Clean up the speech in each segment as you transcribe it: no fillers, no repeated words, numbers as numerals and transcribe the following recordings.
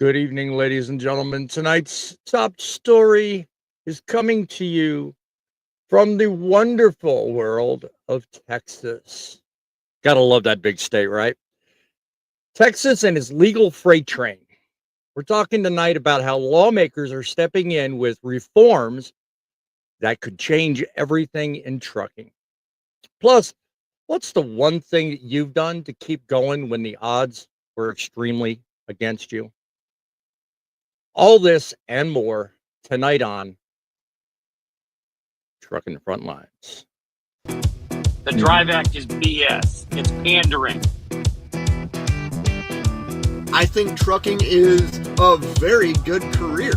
Good evening, ladies and gentlemen. Tonight's top story is coming to you from the wonderful world of Texas. Gotta love that big state, right? Texas and its legal freight train. We're talking tonight about how lawmakers are stepping in with reforms that could change everything in trucking. Plus, what's the one thing that you've done to keep going when the odds were extremely against you? All this and more tonight on Trucking Front Lines. The Drive Act is BS. It's pandering. I think trucking is a very good career.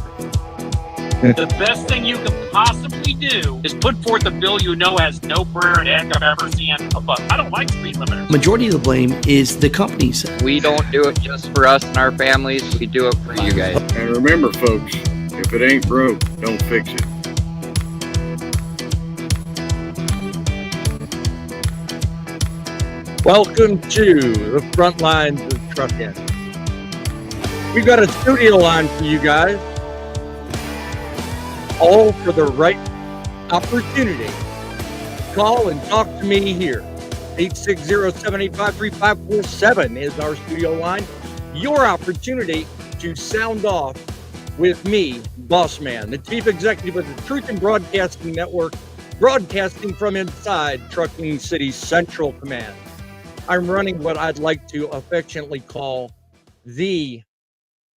The best thing you can possibly do is put forth a bill you know has no prayer in heck I've ever seen above. I don't like speed limiters. Majority of the blame is the companies. We don't do it just for us and our families. We do it for you guys. And remember, folks, if it ain't broke, don't fix it. Welcome to the front lines of Truckin. We got a studio line for you guys, all for the right opportunity. Call and talk to me here. 860-785-3547 is our studio line. Your opportunity to sound off with me, BossMan, the Chief Executive of the Truckin Broadcasting Network, broadcasting from inside Trucking City's Central Command. I'm running what I'd like to affectionately call the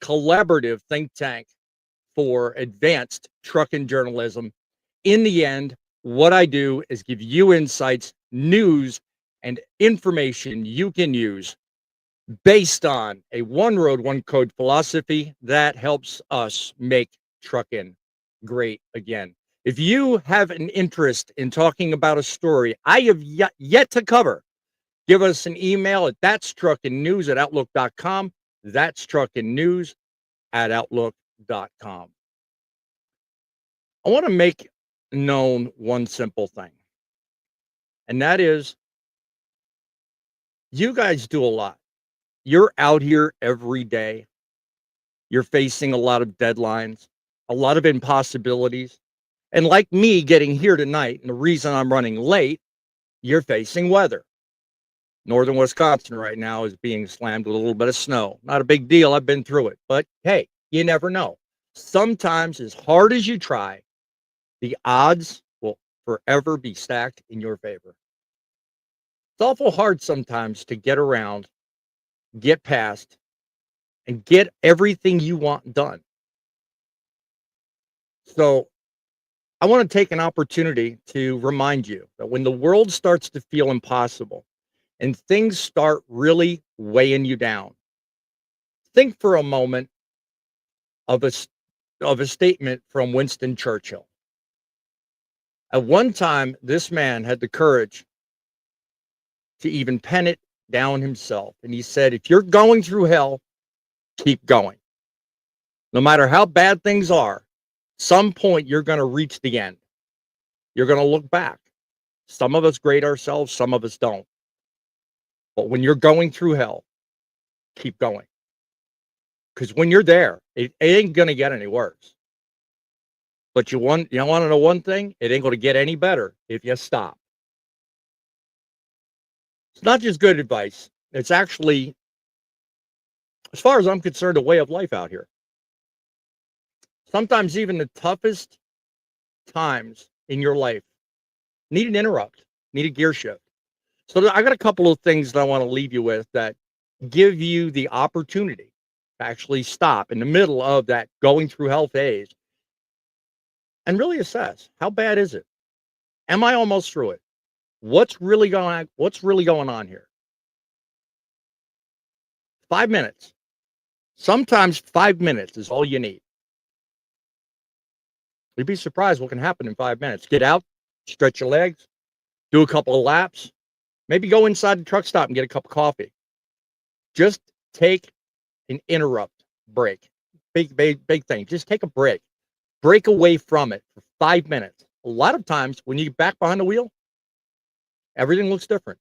collaborative think tank for advanced trucking journalism. In the end, what I do is give you insights, news, and information you can use based on a one road, one code philosophy that helps us make trucking great again. If you have an interest in talking about a story I have yet to cover, give us an email at thatstruckinnews@outlook.com. That's truckinnews@outlook.com. I want to make known one simple thing, and that is you guys do a lot. You're out here every day. You're facing a lot of deadlines, a lot of impossibilities. And like me getting here tonight, and the reason I'm running late, you're facing weather. Northern Wisconsin right now is being slammed with a little bit of snow. Not a big deal. I've been through it. But hey, you never know. Sometimes, as hard as you try, the odds will forever be stacked in your favor. It's awful hard sometimes to get around, get past, and get everything you want done. So I want to take an opportunity to remind you that when the world starts to feel impossible and things start really weighing you down, think for a moment of a statement from Winston Churchill. At one time, this man had the courage to even pen it down himself. And he said, if you're going through hell, keep going. No matter how bad things are, some point you're going to reach the end. You're going to look back. Some of us grade ourselves, some of us don't. But when you're going through hell, keep going. Because when you're there, it ain't going to get any worse. But you want to know one thing? It ain't going to get any better if you stop. It's not just good advice. It's actually, as far as I'm concerned, a way of life out here. Sometimes even the toughest times in your life need an interrupt, need a gear shift. So I got a couple of things that I want to leave you with that give you the opportunity to actually stop in the middle of that going through hell phase and really assess, how bad is it? Am I almost through it? What's really going on here? 5 minutes. Sometimes 5 minutes is all you need. You'd be surprised what can happen in 5 minutes. Get out, stretch your legs, do a couple of laps, maybe go inside the truck stop and get a cup of coffee. Just take an interrupt break. Big thing. Just take a break. Break away from it for 5 minutes. A lot of times when you get back behind the wheel, everything looks different.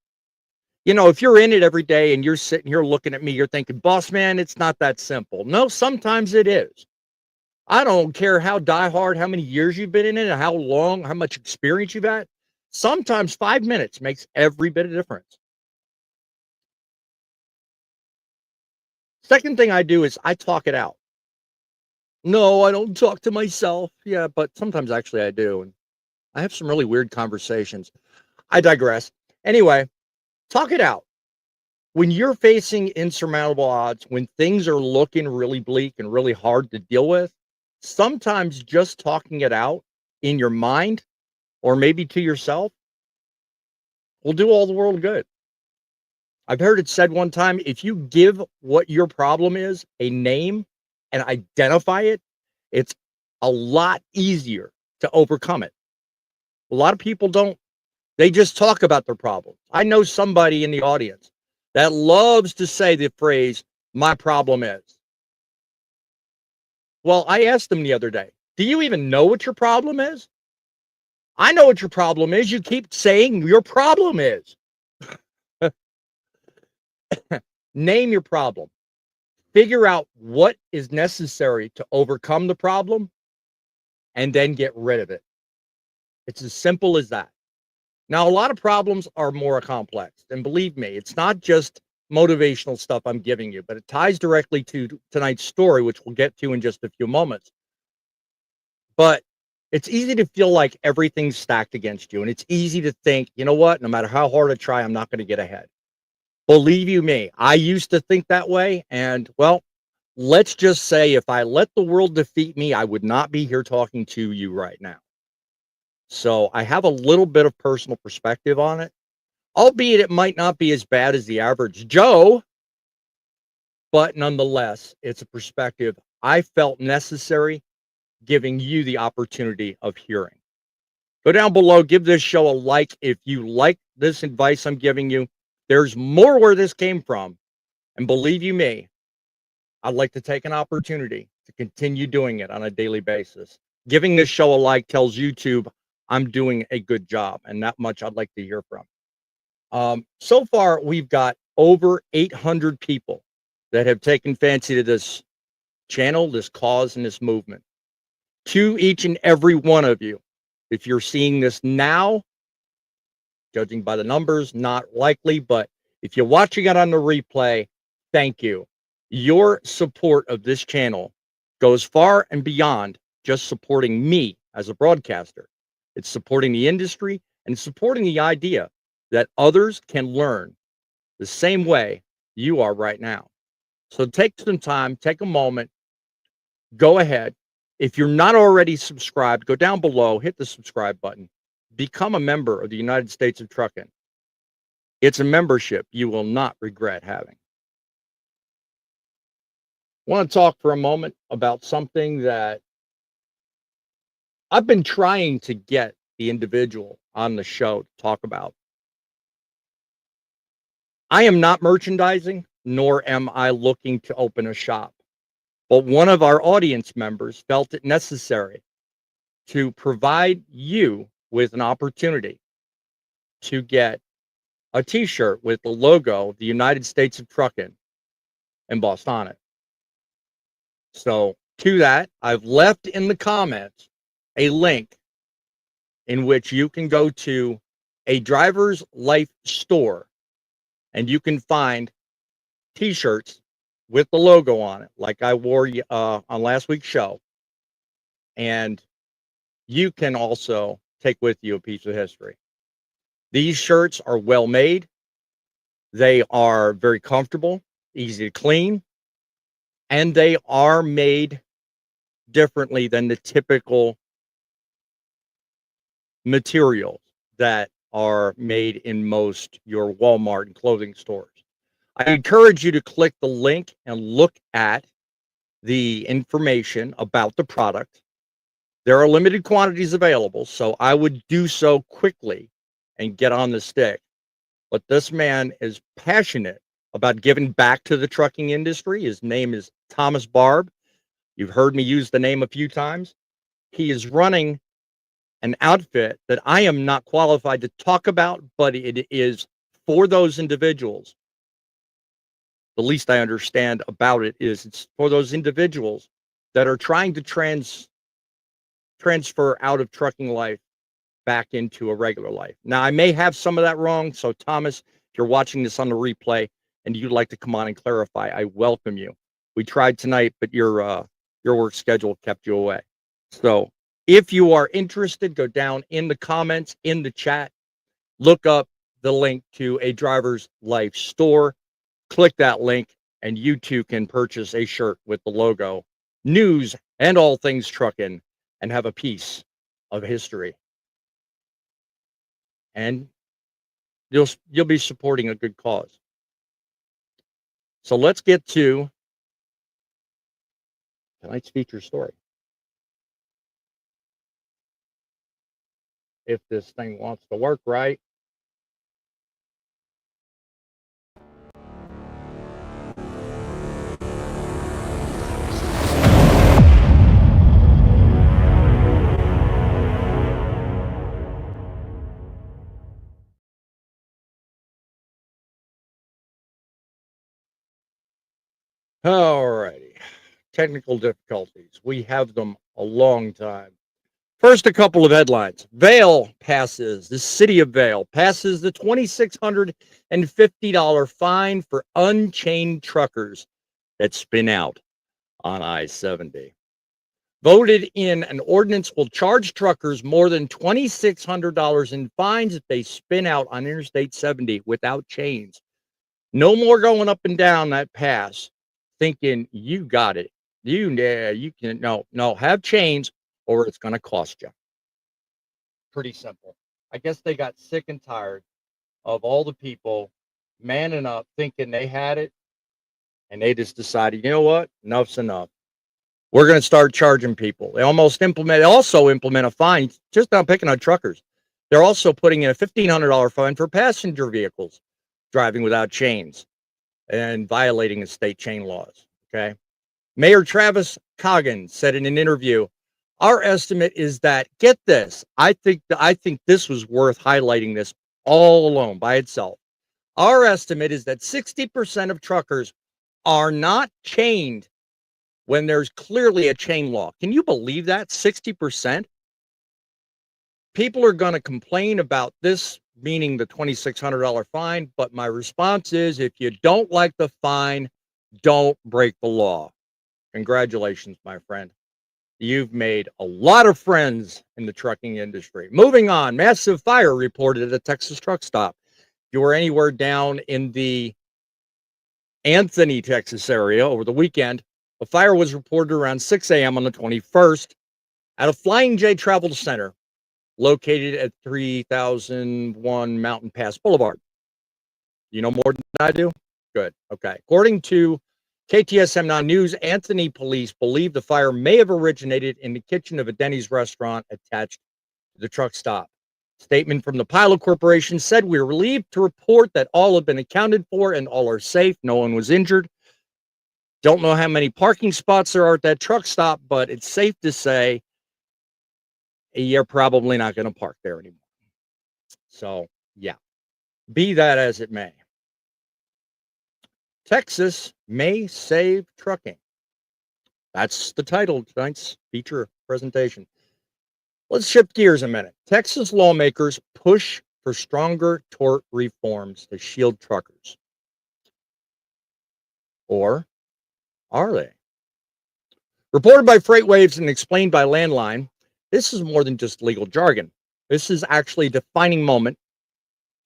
If you're in it every day and you're sitting here looking at me, you're thinking, boss man, it's not that simple. No, sometimes it is. I don't care how diehard, how many years you've been in it, how long, how much experience you've had. Sometimes 5 minutes makes every bit of difference. Second thing I do is I talk it out. No, I don't talk to myself. Yeah, but sometimes actually I do. And I have some really weird conversations. I digress. Anyway, talk it out. When you're facing insurmountable odds, when things are looking really bleak and really hard to deal with, sometimes just talking it out in your mind or maybe to yourself will do all the world good. I've heard it said one time, if you give what your problem is a name and identify it, it's a lot easier to overcome it. A lot of people don't. They just talk about their problems. I know somebody in the audience that loves to say the phrase, my problem is. Well, I asked them the other day, do you even know what your problem is? I know what your problem is. You keep saying your problem is. Name your problem. Figure out what is necessary to overcome the problem and then get rid of it. It's as simple as that. Now, a lot of problems are more complex. And believe me, it's not just motivational stuff I'm giving you, but it ties directly to tonight's story, which we'll get to in just a few moments. But it's easy to feel like everything's stacked against you. And it's easy to think, you know what, no matter how hard I try, I'm not going to get ahead. Believe you me, I used to think that way. And well, let's just say if I let the world defeat me, I would not be here talking to you right now. So I have a little bit of personal perspective on it, albeit it might not be as bad as the average Joe, but nonetheless, it's a perspective I felt necessary, giving you the opportunity of hearing. Go down below, give this show a like if you like this advice I'm giving you. There's more where this came from. And believe you me, I'd like to take an opportunity to continue doing it on a daily basis. Giving this show a like tells YouTube I'm doing a good job, and that much I'd like to hear from. So far, we've got over 800 people that have taken fancy to this channel, this cause, and this movement. To each and every one of you, if you're seeing this now, judging by the numbers, not likely, but if you're watching it on the replay, thank you. Your support of this channel goes far and beyond just supporting me as a broadcaster. It's supporting the industry and supporting the idea that others can learn the same way you are right now. So take some time, take a moment, go ahead. If you're not already subscribed, go down below, hit the subscribe button, become a member of the United States of Truckin. It's a membership you will not regret having. I want to talk for a moment about something that I've been trying to get the individual on the show to talk about. I am not merchandising, nor am I looking to open a shop. But one of our audience members felt it necessary to provide you with an opportunity to get a t-shirt with the logo of the United States of Truckin embossed on it. So to that, I've left in the comments a link in which you can go to a Driver's Life store and you can find t-shirts with the logo on it, like I wore on last week's show. And you can also take with you a piece of history. These shirts are well made. They are very comfortable, easy to clean, and they are made differently than the typical materials that are made in most your Walmart and clothing stores. I encourage you to click the link and look at the information about the product. There are limited quantities available, so I would do so quickly and get on the stick. But this man is passionate about giving back to the trucking industry. His name is Thomas Barb. You've heard me use the name a few times. He is running an outfit that I am not qualified to talk about, but it is for those individuals. The least I understand about it is it's for those individuals that are trying to transfer out of trucking life back into a regular life. Now, I may have some of that wrong. So, Thomas, if you're watching this on the replay and you'd like to come on and clarify, I welcome you. We tried tonight, but your work schedule kept you away. So, if you are interested, go down in the comments, in the chat, look up the link to a driver's life store. Click that link, and you too can purchase a shirt with the logo, news and all things trucking, and have a piece of history. And you'll be supporting a good cause. So let's get to tonight's feature story. If this thing wants to work right. All righty. Technical difficulties. We have them a long time. First, a couple of headlines. Vail passes, the city of Vail passes the $2,650 fine for unchained truckers that spin out on I-70. Voted in, an ordinance will charge truckers more than $2,600 in fines if they spin out on Interstate 70 without chains. No more going up and down that pass thinking you got it. You can, no, have chains or it's going to cost you. Pretty simple. I guess they got sick and tired of all the people manning up thinking they had it, and they just decided, you know what, enough's enough. We're going to start charging people. They also implement a fine, just not picking on truckers. They're also putting in a $1,500 fine for passenger vehicles driving without chains and violating the state chain laws. Okay. Mayor Travis Coggin said in an interview, our estimate is that, get this, I think this was worth highlighting this all alone by itself. Our estimate is that 60% of truckers are not chained when there's clearly a chain law. Can you believe that? 60%? People are going to complain about this, meaning the $2,600 fine, but my response is, if you don't like the fine, don't break the law. Congratulations, my friend. You've made a lot of friends in the trucking industry. Moving on, massive fire reported at a Texas truck stop. If you were anywhere down in the Anthony, Texas area over the weekend, a fire was reported around 6 a.m. on the 21st at a Flying J Travel Center located at 3001 Mountain Pass Boulevard. You know more than I do? Good. Okay. According to KTSM 9 News, Anthony police believe the fire may have originated in the kitchen of a Denny's restaurant attached to the truck stop. Statement from the Pilot Corporation said, we're relieved to report that all have been accounted for and all are safe. No one was injured. Don't know how many parking spots there are at that truck stop, but it's safe to say you're probably not going to park there anymore. So, yeah, be that as it may. Texas may save trucking. That's the title of tonight's feature presentation. Let's shift gears a minute. Texas lawmakers push for stronger tort reforms to shield truckers. Or are they? Reported by FreightWaves and explained by Landline, this is more than just legal jargon. This is actually a defining moment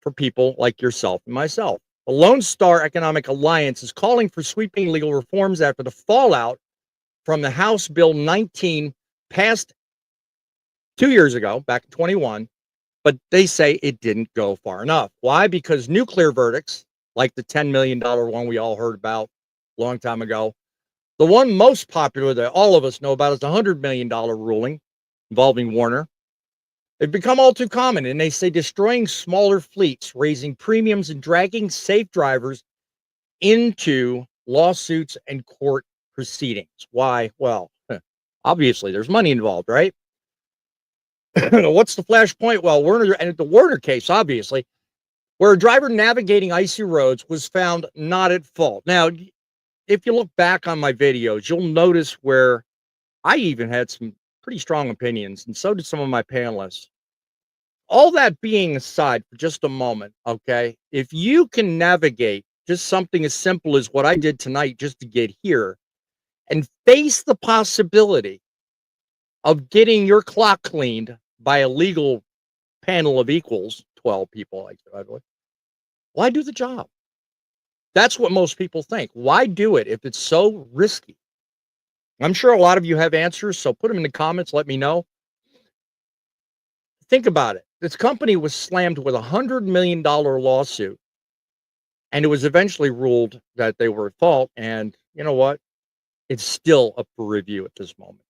for people like yourself and myself. The Lone Star Economic Alliance is calling for sweeping legal reforms after the fallout from the House Bill 19 passed 2 years ago, back in 21, but they say it didn't go far enough. Why? Because nuclear verdicts, like the $10 million one we all heard about a long time ago, the one most popular that all of us know about is the $100 million ruling involving Werner. They've become all too common, and they say destroying smaller fleets, raising premiums, and dragging safe drivers into lawsuits and court proceedings. Why? Well, obviously, there's money involved, right? What's the flashpoint? Well, Werner, and the Werner case, obviously, where a driver navigating icy roads was found not at fault. Now, if you look back on my videos, you'll notice where I even had some pretty strong opinions, and so did some of my panelists. All that being aside for just a moment, okay, if you can navigate just something as simple as what I did tonight just to get here and face the possibility of getting your clock cleaned by a legal panel of equals, 12 people, like by the way, why do the job? That's what most people think. Why do it if it's so risky? I'm sure a lot of you have answers, so put them in the comments. Let me know. Think about it. This company was slammed with $100 million lawsuit, and it was eventually ruled that they were at fault. And you know what? It's still up for review at this moment.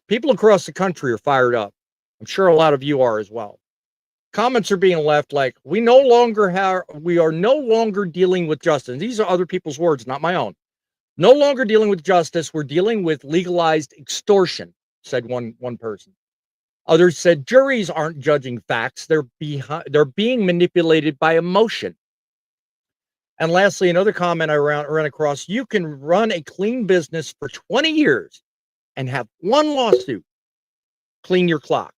People across the country are fired up. I'm sure a lot of you are as well. Comments are being left like, we are no longer dealing with justice. These are other people's words, not my own. No longer dealing with justice. We're dealing with legalized extortion, said one person. Others said juries aren't judging facts. They're being manipulated by emotion. And lastly, another comment I ran across, you can run a clean business for 20 years and have one lawsuit clean your clock.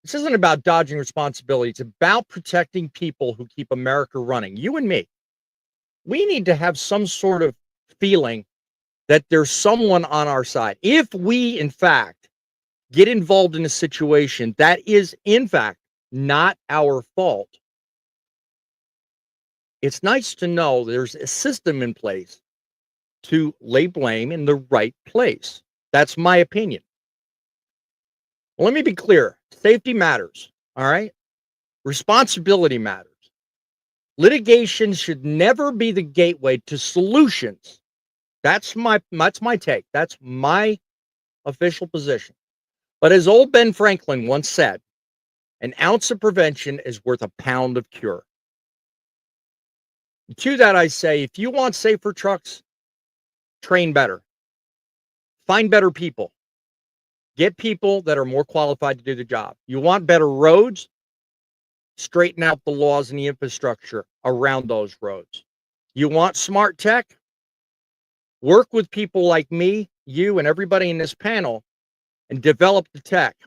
This isn't about dodging responsibility. It's about protecting people who keep America running. You and me. We need to have some sort of feeling that there's someone on our side. If we, in fact, get involved in a situation that is, in fact, not our fault, it's nice to know there's a system in place to lay blame in the right place. That's my opinion. Well, let me be clear. Safety matters, all right? Responsibility matters. Litigation should never be the gateway to solutions. That's my take. That's my official position. But as old Ben Franklin once said, an ounce of prevention is worth a pound of cure. To that I say, if you want safer trucks, train better. Find better people. Get people that are more qualified to do the job. You want better roads? Straighten out the laws and the infrastructure around those roads. You want smart tech? Work with people like me, you, and everybody in this panel and develop the tech.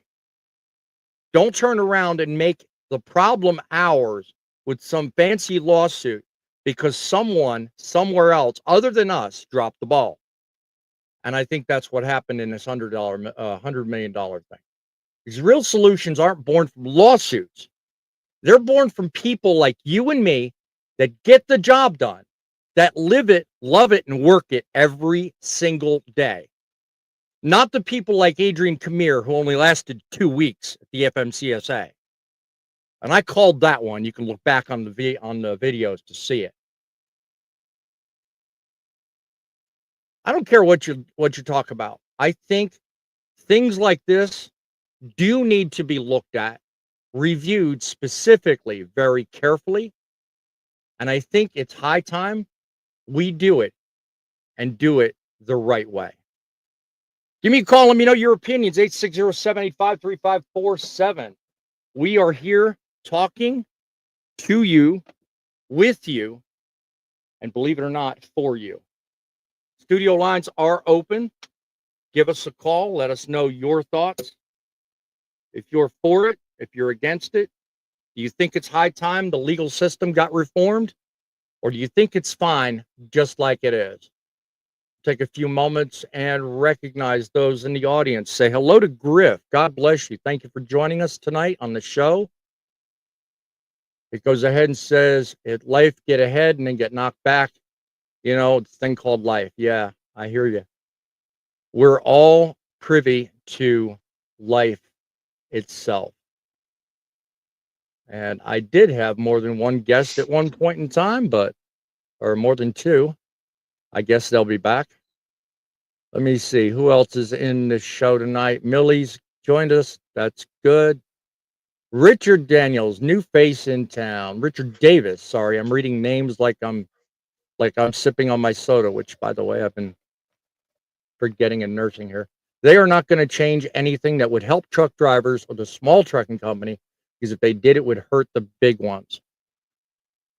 Don't turn around and make the problem ours with some fancy lawsuit because someone somewhere else other than us dropped the ball. And I think that's what happened in this $100 million thing. These real solutions aren't born from lawsuits. They're born from people like you and me that get the job done, that live it, love it, and work it every single day. Not the people like Adrian Kamir, who only lasted 2 weeks at the FMCSA. And I called that one. You can look back on the videos to see it. I don't care what you talk about. I think things like this do need to be looked at, reviewed specifically, very carefully. And I think it's high time we do it and do it the right way. Give me a call. Let me know your opinions. 860-785-3547. We are here talking to you, with you, and believe it or not, for you. Studio lines are open. Give us a call. Let us know your thoughts. If you're for it, if you're against it, do you think it's high time the legal system got reformed? Or do you think it's fine just like it is? Take a few moments and recognize those in the audience. Say hello to Griff. God bless you. Thank you for joining us tonight on the show. It goes ahead and says, "If life get ahead and then get knocked back, you know, it's a thing called life." Yeah, I hear you. We're all privy to life itself. And I did have more than one guest at one point in time, or more than two. I guess they'll be back. Let me see. Who else is in the show tonight? Millie's joined us. That's good. Richard Daniels, new face in town. Richard Davis. Sorry, I'm reading names like I'm sipping on my soda, which, by the way, I've been forgetting in nursing here. They are not going to change anything that would help truck drivers or the small trucking company because if they did, it would hurt the big ones.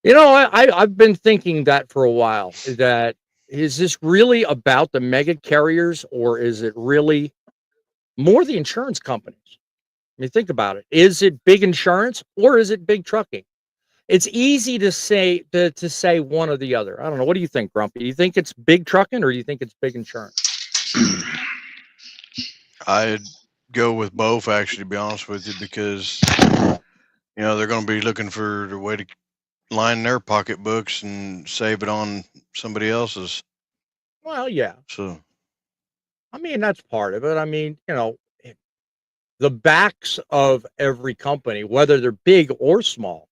I've been thinking that for a while. That is this really about the mega carriers, or is it really more the insurance companies? I mean, think about it. Is it big insurance or is it big trucking? It's easy to say one or the other. I don't know. What do you think, Grumpy? Do you think it's big trucking or do you think it's big insurance? I'd go with both, actually, to be honest with you, because they're going to be looking for a way to line their pocketbooks and save it on somebody else's. Well, yeah. So, I mean, that's part of it. I mean, the backs of every company, whether they're big or small,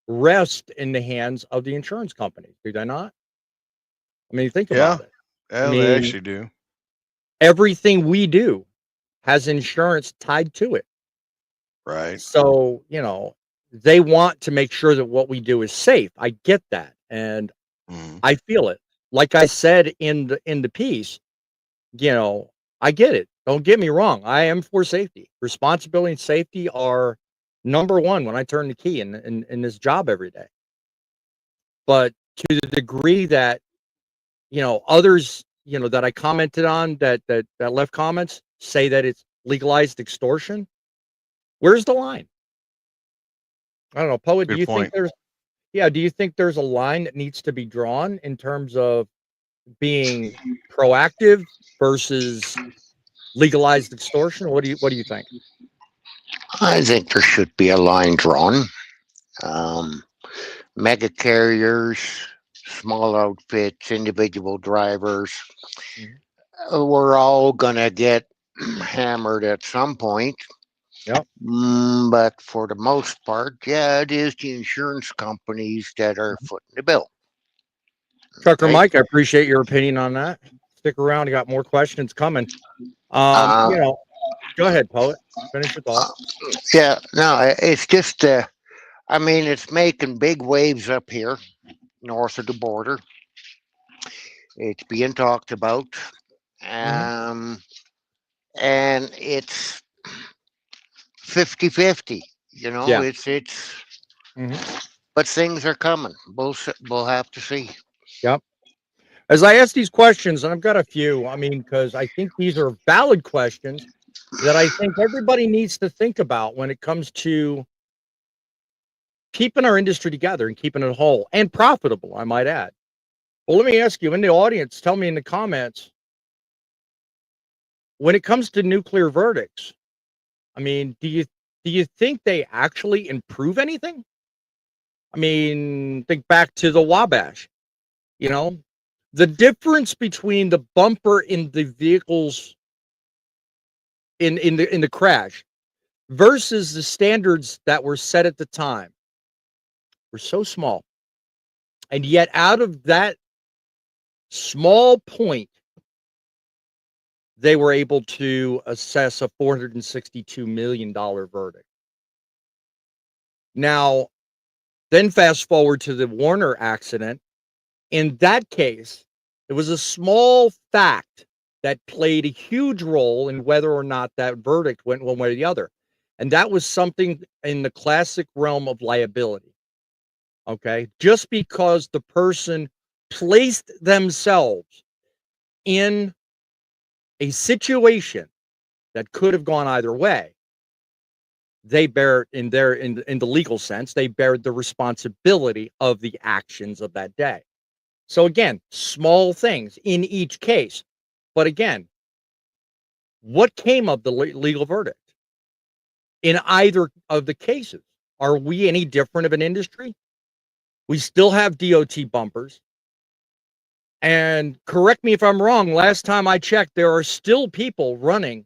rest in the hands of the insurance companies. Do they not? I mean, think about it. Yeah, I mean, they actually do. Everything we do has insurance tied to it. Right. So, they want to make sure that what we do is safe. I get that. And I feel it. Like I said in the piece, I get it. Don't get me wrong. I am for safety. Responsibility and safety are number one when I turn the key in this job every day. But to the degree that, others, that I commented on that left comments say that it's legalized extortion, where's the line? I don't know, Poet, Good point. do you think there's a line that needs to be drawn in terms of being proactive versus legalized extortion? What do you think? I think there should be a line drawn. Mega carriers, small outfits, individual drivers, we're all going to get hammered at some point. Yep. But for the most part, yeah, it is the insurance companies that are footing the bill. Trucker Mike, I appreciate your opinion on that. Stick around. You got more questions coming. Go ahead, Poet. Finish your thought. Yeah, no, it's just, it's making big waves up here north of the border. It's being talked about. And it's 50-50, Yeah. it's but things are coming. We'll have to see. Yep. As I ask these questions, and I've got a few, because I think these are valid questions that I think everybody needs to think about when it comes to keeping our industry together and keeping it whole and profitable, I might add. Well, let me ask you in the audience, tell me in the comments, when it comes to nuclear verdicts, do you think they actually improve anything? Think back to the Wabash, the difference between the bumper in the vehicles in the crash versus the standards that were set at the time were so small. And yet out of that small point, they were able to assess a $462 million verdict. Now, then fast forward to the Werner accident. In that case, it was a small fact that played a huge role in whether or not that verdict went one way or the other. And that was something in the classic realm of liability. Okay. Just because the person placed themselves in a situation that could have gone either way, they bear in the legal sense, they bear the responsibility of the actions of that day. So again, small things in each case. But again, what came of the legal verdict in either of the cases? Are we any different of an industry? We still have DOT bumpers. And correct me if I'm wrong, last time I checked, there are still people running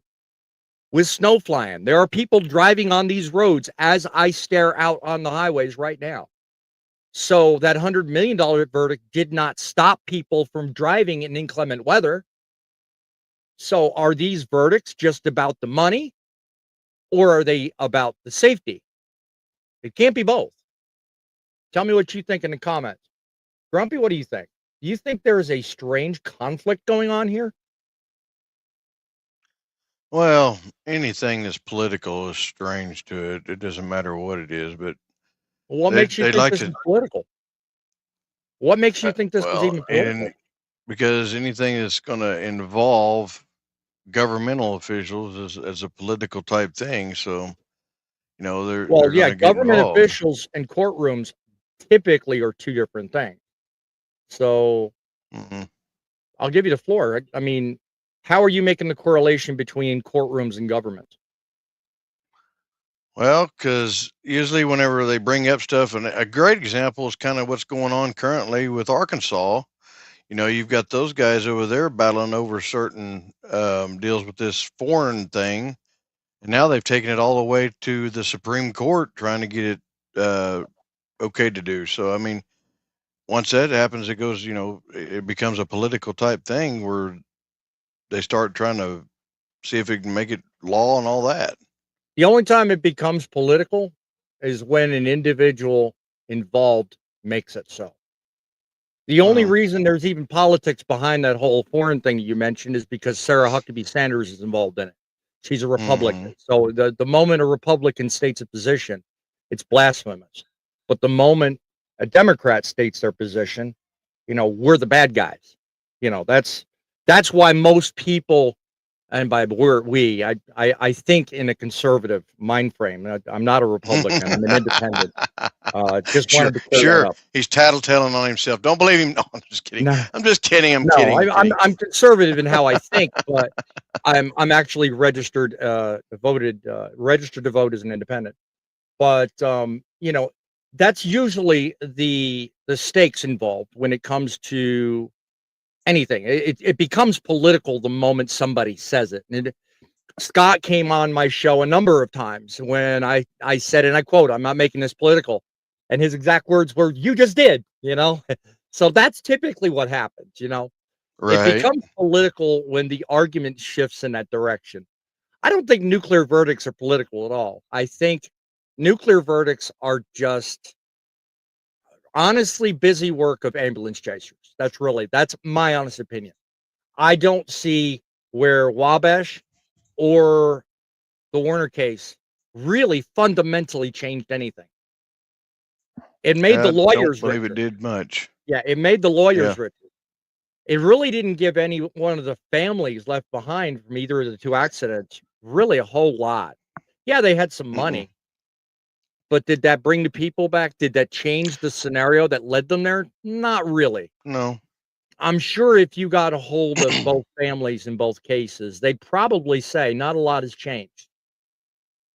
with snow flying. There are people driving on these roads as I stare out on the highways right now. So that $100 million verdict did not stop people from driving in inclement weather. So are these verdicts just about the money, or are they about the safety? It can't be both. Tell me what you think in the comments. Grumpy, what do you think? Do you think there is a strange conflict going on here? Well, anything that's political is strange to it. It doesn't matter what it is, but What they makes you they think like this is to. political? What makes you think this is Well, even political? and because anything that's going to involve governmental officials is a political type thing, so they're Well, going yeah, to get government involved. officials and courtrooms typically are two different things. So Hmm. I'll give you the floor. I mean, how are you making the correlation between courtrooms and government? Well, because usually whenever they bring up stuff, and a great example is kind of what's going on currently with Arkansas. You've got those guys over there battling over certain deals with this foreign thing, and now they've taken it all the way to the Supreme Court trying to get it okay to do. So, I mean, once that happens, it goes, it becomes a political type thing where they start trying to see if it can make it law and all that. The only time it becomes political is when an individual involved makes it so. The only Uh-huh. reason there's even politics behind that whole foreign thing you mentioned is because Sarah Huckabee Sanders is involved in it. She's a Hmm. Republican. So the moment a Republican states a position, it's blasphemous. But the moment a Democrat states their position, we're the bad guys. That's why most people, and by I think in a conservative mind frame. I'm not a Republican. I'm an independent. Just Sure, wanted to clear that sure. up. He's tattling on himself. Don't believe him. No, I'm just kidding. No, I'm just kidding. I'm no, kidding. I'm kidding. I'm conservative in how I think, but I'm actually registered to vote as an independent. But that's usually the stakes involved when it comes to anything. It becomes political the moment somebody says it. And Scott came on my show a number of times when I said, and I quote, "I'm not making this political," and his exact words were, "You just did," So that's typically what happens. It Right. becomes political when the argument shifts in that direction. I don't think nuclear verdicts are political at all. I think nuclear verdicts are just honestly busy work of ambulance chasers. That's my honest opinion. I don't see where Wabash or the Werner case really fundamentally changed anything. It made the I don't lawyers believe it richer. did much. Yeah, it made the Yeah. lawyers richer. It really didn't give any one of the families left behind from either of the two accidents really a whole lot. Yeah, they had some Mm-mm. money, but did that bring the people back? Did that change the scenario that led them there? Not really. No. I'm sure if you got a hold of both families in both cases, they'd probably say not a lot has changed.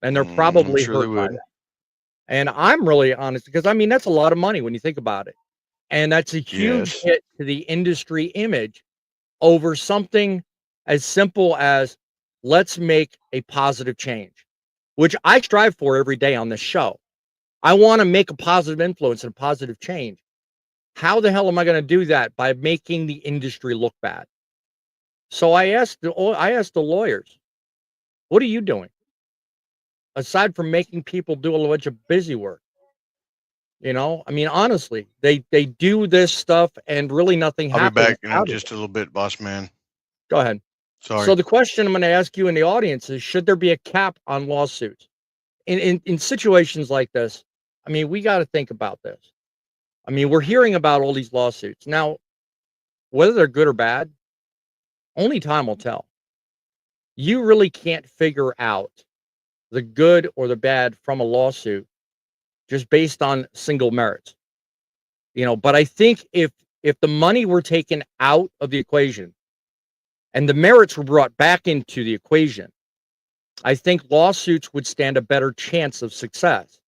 And they're I'm probably sure they hurt by would. that. And I'm really honest because I mean, that's a lot of money when you think about it. And that's a huge Yes. hit to the industry image over something as simple as let's make a positive change, which I strive for every day on this show. I want to make a positive influence and a positive change. How the hell am I going to do that? By making the industry look bad. So I asked the lawyers, what are you doing aside from making people do a bunch of busy work? I mean, honestly, they do this stuff and really nothing I'll be happens back in out of just it. a little bit, boss man. Go ahead. So Sorry. the question I'm going to ask you in the audience is: should there be a cap on lawsuits in situations like this? I mean, we got to think about this. I mean, we're hearing about all these lawsuits now. Whether they're good or bad, only time will tell. You really can't figure out the good or the bad from a lawsuit just based on single merits. But I think if the money were taken out of the equation and the merits were brought back into the equation, I think lawsuits would stand a better chance of success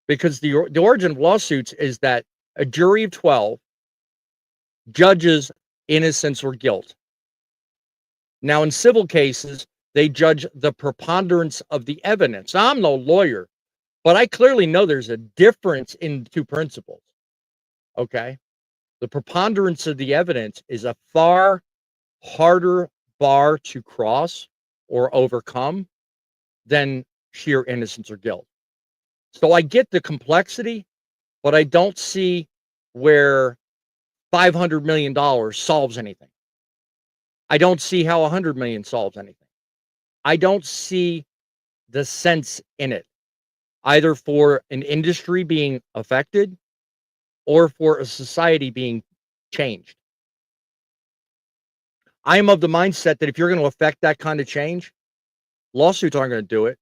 because the origin of lawsuits is that a jury of 12 judges innocence or guilt. Now, in civil cases, they judge the preponderance of the evidence. Now, I'm no lawyer, but I clearly know there's a difference in two principles. Okay. The preponderance of the evidence is a far harder bar to cross or overcome than sheer innocence or guilt. So I get the complexity, but I don't see where $500 million solves anything. I don't see how 100 million solves anything. I don't see the sense in it, either for an industry being affected or for a society being changed. I am of the mindset that if you're going to affect that kind of change, lawsuits aren't going to do it.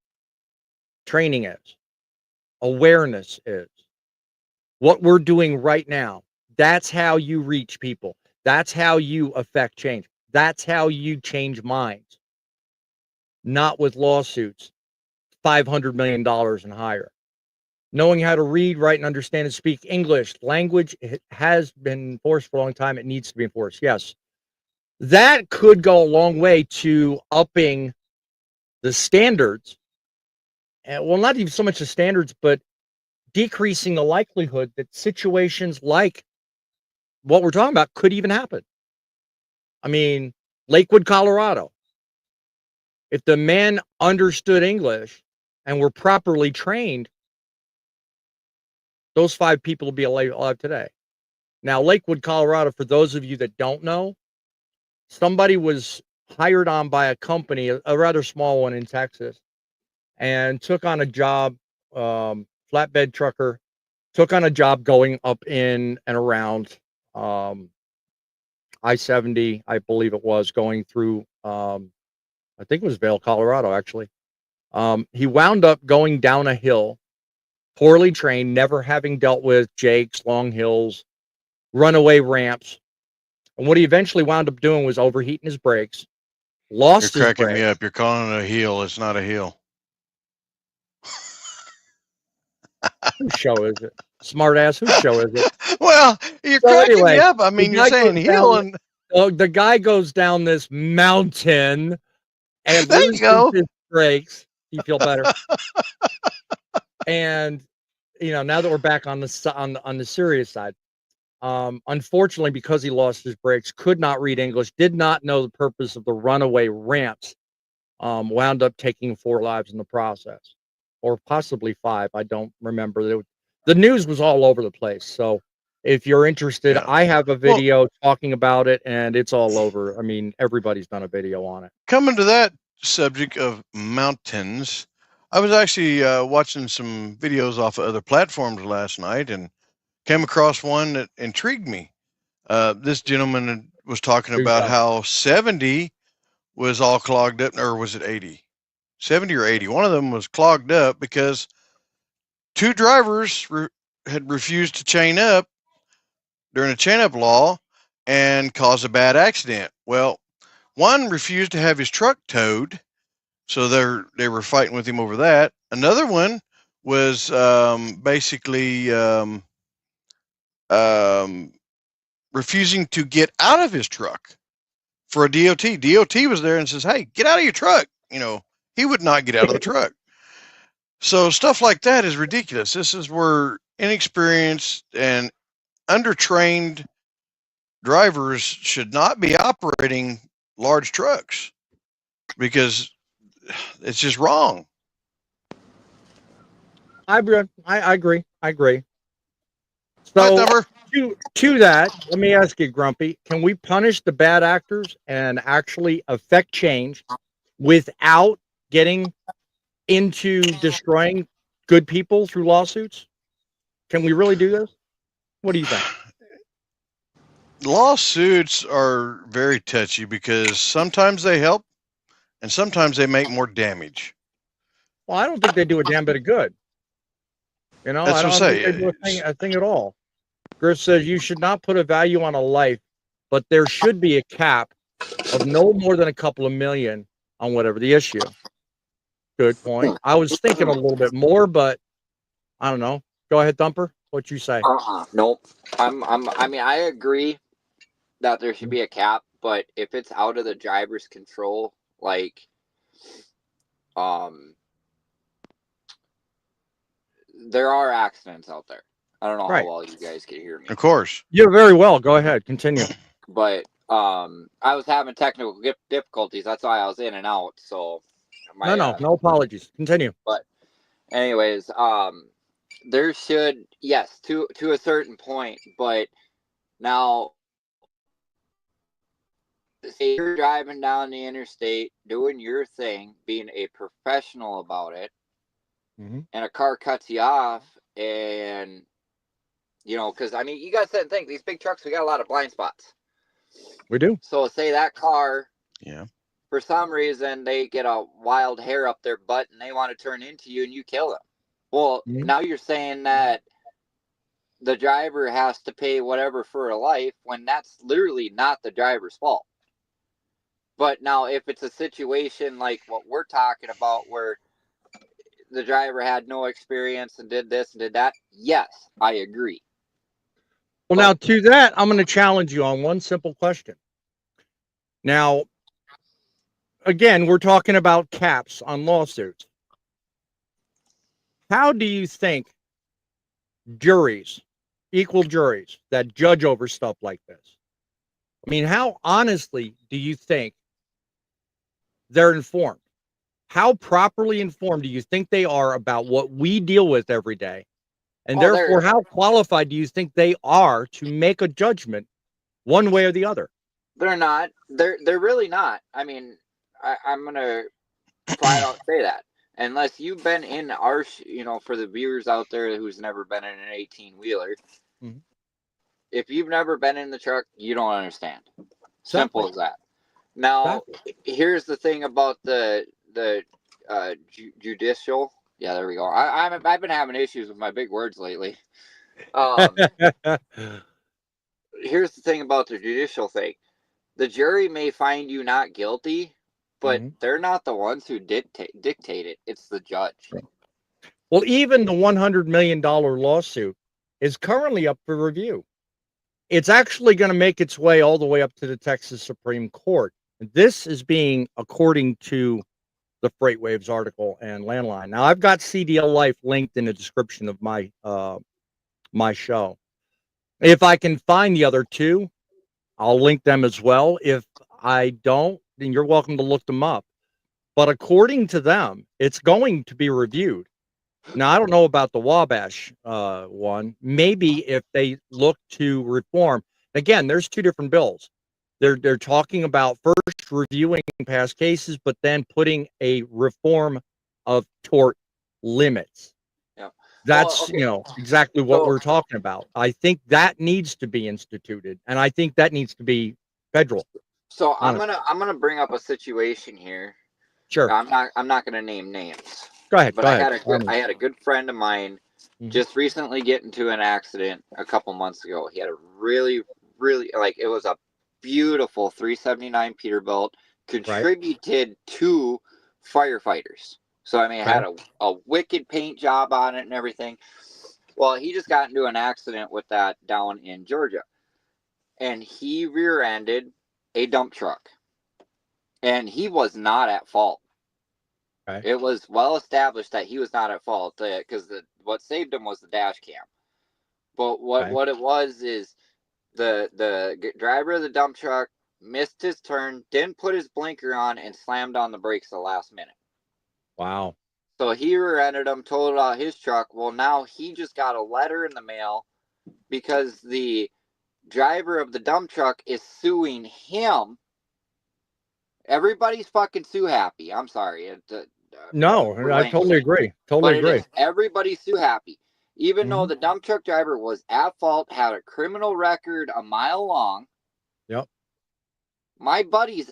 Training is. Awareness is. What we're doing right now, that's how you reach people. That's how you affect change. That's how you change minds. Not with lawsuits, $500 million and higher. Knowing how to read, write, and understand and speak English. Language has been enforced for a long time. It needs to be enforced. Yes. That could go a long way to upping the standards. And, well, not even so much the standards, but decreasing the likelihood that situations like what we're talking about could even happen. I mean, Lakewood, Colorado. If the men understood English and were properly trained, those 5 people will be alive today. Now, Lakewood, Colorado, for those of you that don't know, somebody was hired on by a company, a rather small one in Texas, and took on a job, flatbed trucker, took on a job going up in and around I-70, I believe it was, going through, I think it was Vail, Colorado, actually. He wound up going down a hill, poorly trained, never having dealt with jakes, long hills, runaway ramps. And what he eventually wound up doing was overheating his brakes, You're lost his cracking me brakes. up. You're calling it a heel. It's not a heel. Whose show is it? Smart ass, whose show is it? Well, you're So cracking me anyway, up. I the mean, you're guy saying goes heel, down. and The guy goes down this mountain and there you loses go. his brakes. You feel better. And now that we're back on the serious side, unfortunately, because he lost his brakes, could not read English, did not know the purpose of the runaway ramps, wound up taking 4 lives in the process, or possibly 5. I don't remember. The news was all over the place. So if you're interested, Yeah. I have a Well, video talking about it, and it's all over. I mean, everybody's done a video on it. coming to that subject of mountains, I was actually watching some videos off of other platforms last night and came across one that intrigued me. This gentleman was talking Who's about that? how 70 was all clogged up, or was it 80? 70 or 80. One of them was clogged up because 2 drivers had refused to chain up during a chain up law and caused a bad accident. Well, one refused to have his truck towed, so they were fighting with him over that. Another one was basically refusing to get out of his truck for a DOT. DOT was there and says, "Hey, get out of your truck." He would not get out of the truck. So stuff like that is ridiculous. This is where inexperienced and undertrained drivers should not be operating large trucks because it's just wrong. I agree. I agree. Right, So Thumper? to that, let me ask you, Grumpy, can we punish the bad actors and actually affect change without getting into destroying good people through lawsuits? Can we really do this? What do you think? Lawsuits are very touchy because sometimes they help and sometimes they make more damage. Well, I don't think they do a damn bit of good. That's I what I don't say. think they do a thing at all. Griff says you should not put a value on a life, but there should be a cap of no more than a couple of million on whatever the issue. Good point. I was thinking a little bit more, but I don't know. Go ahead, Thumper. What you say? Nope. I mean, I agree that there should be a cap, but if it's out of the driver's control, like, there are accidents out there. I don't know Right. how well you guys can hear me. Of course. Yeah, very well. Go ahead. Continue. But I was having technical difficulties. That's why I was in and out. So No apologies. Continue. But anyways, there should, yes, to a certain point, but now say you're driving down the interstate, doing your thing, being a professional about it, Mhm. and a car cuts you off, and because I mean, you got to think these big trucks, we got a lot of blind spots. We do. So say that car, Yeah. for some reason, they get a wild hair up their butt and they want to turn into you and you kill them. Well, Mhm. now you're saying that the driver has to pay whatever for a life when that's literally not the driver's fault. But now, if it's a situation like what we're talking about where the driver had no experience and did this and did that, yes, I agree. Well, now to that, I'm going to challenge you on one simple question. Now, again, we're talking about caps on lawsuits. How do you think juries, equal juries, that judge over stuff like this? I mean, how honestly do you think they're informed? How properly informed do you think they are about what we deal with every day? And therefore, how qualified do you think they are to make a judgment one way or the other? They're not. They're really not. I mean, I'm gonna flat out say that. Unless you've been in our, for the viewers out there who's never been in an 18-wheeler, Mhm. if you've never been in the truck, you don't understand. Simple as that. Now, here's the thing about the judicial. Yeah, there we go. I've been having issues with my big words lately. Here's the thing about the judicial thing. The jury may find you not guilty, but they're not the ones who dictate it. It's the judge. Well, even the $100 million lawsuit is currently up for review. It's actually going to make its way all the way up to the Texas Supreme Court. This is being according to the Freight Waves article and Landline. Now, I've got CDL Life linked in the description of my my show. If I can find the other two, I'll link them as well. If I don't, then you're welcome to look them up. But according to them, it's going to be reviewed. Now, I don't know about the Wabash one. Maybe if they look to reform, again, there's two different bills. They're talking about first reviewing past cases, but then putting a reform of tort limits. Yeah. That's exactly what we're talking about. I think that needs to be instituted, and I think that needs to be federal. So I'm gonna bring up a situation here. Sure. I'm not gonna name names. Go ahead. But I had a good friend of mine just recently get into an accident a couple months ago. He had a really it was a beautiful 379 Peterbilt, contributed to firefighters. So I mean, it had a wicked paint job on it and everything. Well, he just got into an accident with that down in Georgia, and he rear-ended a dump truck, and he was not at fault. It was well established that he was not at fault because what saved him was the dash cam. But what it was is the driver of the dump truck missed his turn, didn't put his blinker on, and slammed on the brakes the last minute. Wow. So he rear-ended him, totaled out his truck. Well, now he just got a letter in the mail because the driver of the dump truck is suing him. Everybody's fucking sue happy. I'm sorry. No, I totally agree. Totally agree. Everybody's sue happy. Even though the dump truck driver was at fault, had a criminal record a mile long. Yep. My buddy's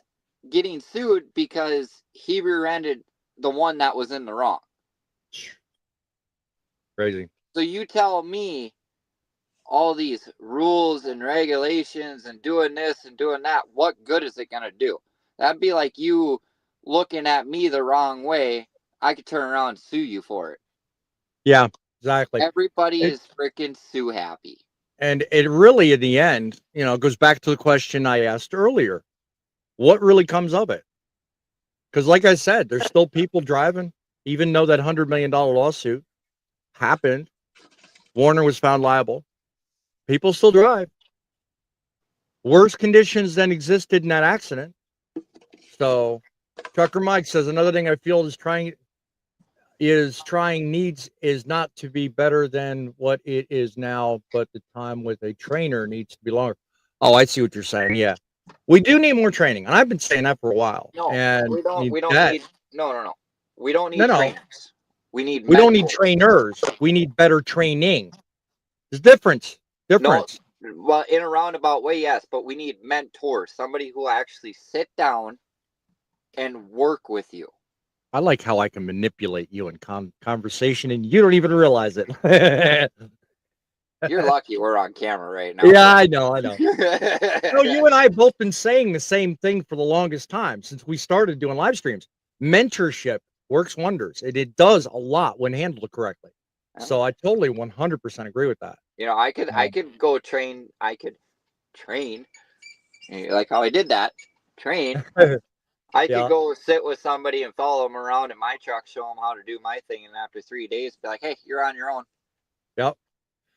getting sued because he rear-ended the one that was in the wrong. Crazy. So you tell me all these rules and regulations and doing this and doing that, what good is it going to do? That'd be like you looking at me the wrong way. I could turn around and sue you for it. Yeah, exactly. Everybody is freaking sue happy. And it really, in the end, goes back to the question I asked earlier. What really comes of it? Because like I said, there's still people driving, even though that $100 million lawsuit happened. Werner was found liable. People still drive. Worse conditions than existed in that accident. So Trucker Mike says another thing I feel needs is not to be better than what it is now, but the time with a trainer needs to be longer. Oh, I see what you're saying. Yeah. We do need more training, and I've been saying that for a while. No, And we don't. We don't that, need. No. We don't need no, trainers. We need. we don't need mentors. trainers. We need better training. There's difference. No, well, in a roundabout way, yes, but we need mentors. Somebody who will actually sit down and work with you. I like how I can manipulate you in conversation, and you don't even realize it. You're lucky we're on camera right now. Yeah, I know. No, you and I have both been saying the same thing for the longest time since we started doing live streams. Mentorship works wonders. It does a lot when handled correctly. So I totally 100% agree with that. You know, I could go train. I could train, like how I did that. Train. I could go sit with somebody and follow them around in my truck, show them how to do my thing, and after 3 days, be like, "Hey, you're on your own." Yep.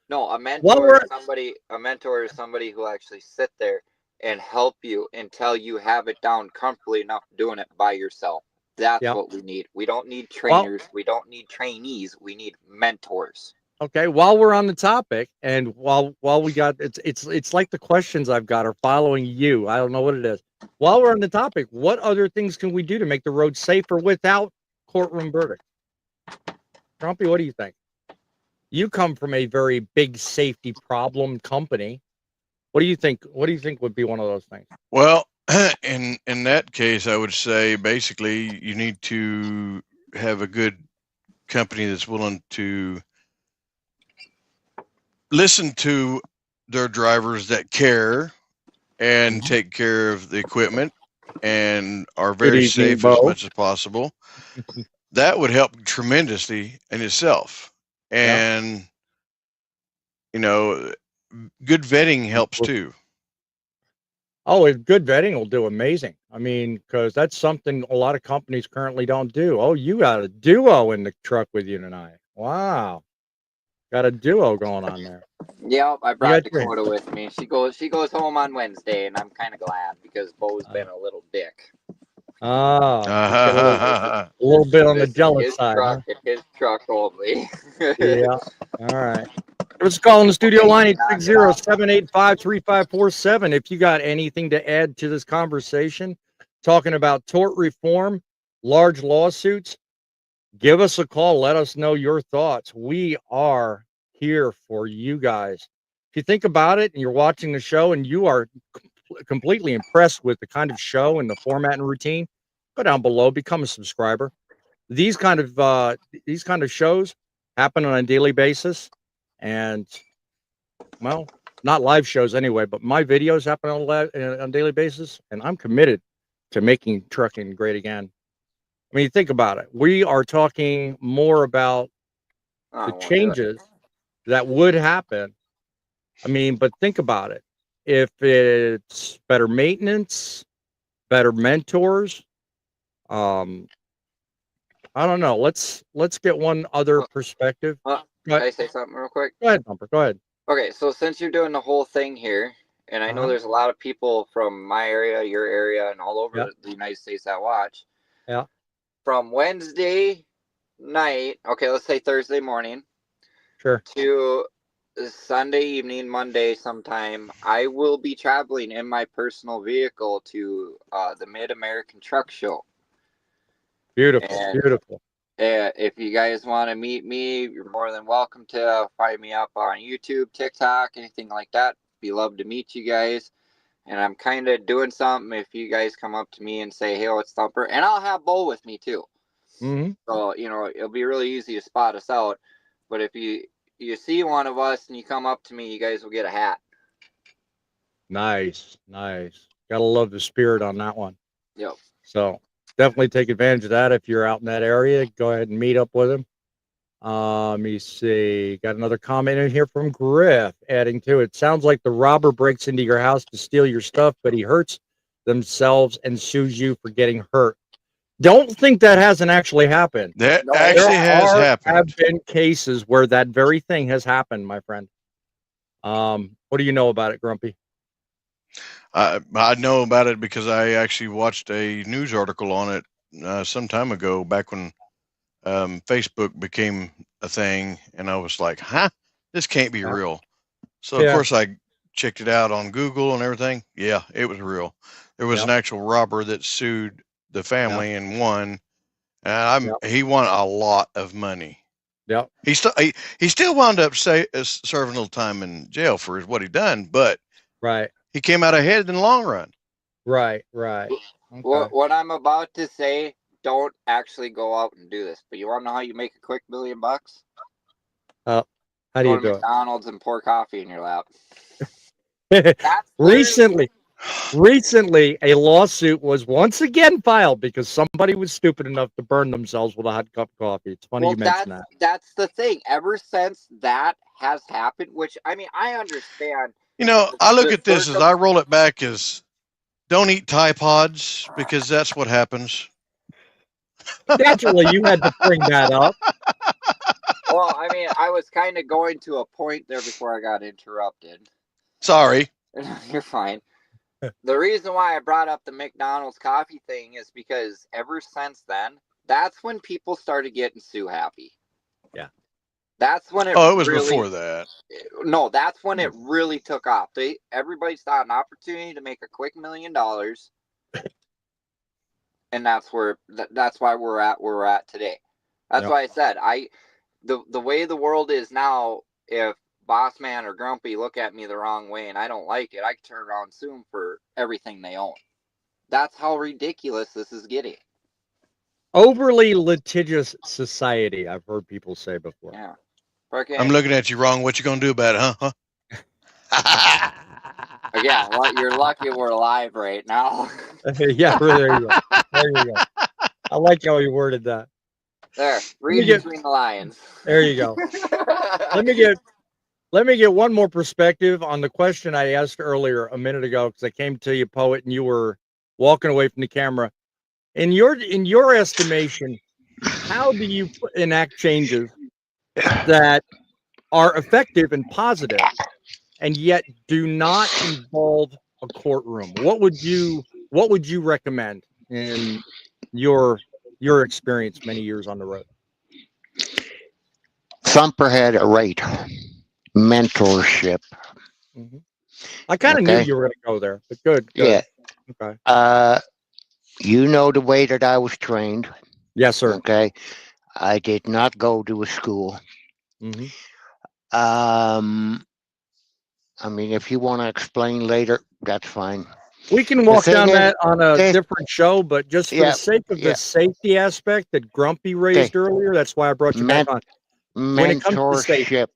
No, a mentor is somebody. A mentor is somebody who actually sit there and help you until you have it down comfortably enough doing it by yourself. That's what we need. We don't need trainers. We don't need trainees. We need mentors. Okay. While we're on the topic, and while we got it's like the questions I've got are following you. I don't know what it is. While we're on the topic, what other things can we do to make the road safer without courtroom verdict? Grumpy, what do you think? You come from a very big safety problem company. What do you think? What do you think would be one of those things? Well, in that case, I would say basically you need to have a good company that's willing to listen to their drivers that care and take care of the equipment and are very safe as much as possible. That would help tremendously in itself. And, you know, good vetting helps too. Oh, good vetting will do amazing. I mean, because that's something a lot of companies currently don't do. Oh, you got a duo in the truck with you tonight. Wow. Got a duo going on there. Yeah, I brought Dakota with me. She goes home on Wednesday, and I'm kind of glad because Bo's been a little dick. Oh, a little bit on the jealous side. Truck, his truck only. Yeah. All right. Give us a call in the studio line 860-785-3547 if you got anything to add to this conversation. Talking about tort reform, large lawsuits. Give us a call. Let us know your thoughts. We are here for you guys. If you think about it and you're watching the show and you are completely impressed with the kind of show and the format and routine, go down below, become a subscriber. These kind of shows happen on a daily basis, and well, not live shows anyway, but my videos happen on a daily basis, and I'm committed to making trucking great again. I mean, think about it. We are talking more about the changes that would happen. I mean, but think about it. If it's better maintenance, better mentors, I don't know. Let's get one other perspective. Can I say something real quick? Go ahead, Bumper. Go ahead. Okay, so since you're doing the whole thing here, and I know there's a lot of people from my area, your area, and all over the United States that watch. Yeah. From Wednesday night, okay, let's say Thursday morning. Sure. To Sunday evening, Monday sometime, I will be traveling in my personal vehicle to the Mid-American Truck Show. Beautiful. If you guys want to meet me, you're more than welcome to find me up on YouTube, TikTok, anything like that. Be love to meet you guys. And I'm kind of doing something if you guys come up to me and say, "Hey, it's Thumper," and I'll have Bo with me too. Mm-hmm. So, you know, it'll be really easy to spot us out. But if you see one of us and you come up to me, you guys will get a hat. Nice. Gotta love the spirit on that one. Yep. So definitely take advantage of that if you're out in that area. Go ahead and meet up with him. Let me see. Got another comment in here from Griff adding to it. Sounds like the robber breaks into your house to steal your stuff, but he hurts themselves and sues you for getting hurt. Don't think that hasn't actually happened. That actually has happened. Have been cases where that very thing has happened, my friend. What do you know about it, Grumpy? I know about it because I actually watched a news article on it some time ago, back when Facebook became a thing, and I was like, "Huh, this can't be real." So of course I checked it out on Google and everything. Yeah, it was real. There was an actual robber that sued the family and won. And he won a lot of money. Yeah. He still wound up serving a little time in jail for what he done, but he came out ahead in the long run. Right. Okay. What I'm about to say, don't actually go out and do this. But you want to know how you make a quick $1 million? How do you go to do McDonald's and pour coffee in your lap. it? Recently, a lawsuit was once again filed because somebody was stupid enough to burn themselves with a hot cup of coffee. It's funny you mention that. That's the thing. Ever since that has happened, which, I mean, I understand. You know, I look at this as I roll it back as don't eat Tide Pods because that's what happens. Naturally, you had to bring that up. Well, I mean, I was kind of going to a point there before I got interrupted. Sorry. You're fine. The reason why I brought up the McDonald's coffee thing is because ever since then, that's when people started getting Sue happy. Yeah. That's when it was before that. No, that's when it really took off. Everybody saw an opportunity to make a quick $1 million. And that's why we're at today. That's why I said the way the world is now, if BossMan or Grumpy look at me the wrong way and I don't like it, I can turn around and sue them for everything they own. That's how ridiculous this is getting. Overly litigious society, I've heard people say before. Yeah. I'm looking at you wrong. What you gonna do about it, huh? Yeah, well, you're lucky we're live right now. Yeah, there you go. There you go. I like how you worded that. There, read between the lines. There you go. Let me get one more perspective on the question I asked earlier a minute ago, because I came to you, Poet, and you were walking away from the camera. In your estimation, how do you enact changes that are effective and positive, and yet do not involve a courtroom? What would you recommend in your experience many years on the road? Thumper had it right. Mentorship. Mm-hmm. I kind of knew you were going to go there, but good. Yeah. Okay. You know the way that I was trained. Yes, sir. Okay. I did not go to a school. Mm-hmm. I mean, if you want to explain later, that's fine. We can walk down that on a different show, but just for the sake of the safety aspect that Grumpy raised earlier, that's why I brought you back on. Mentorship.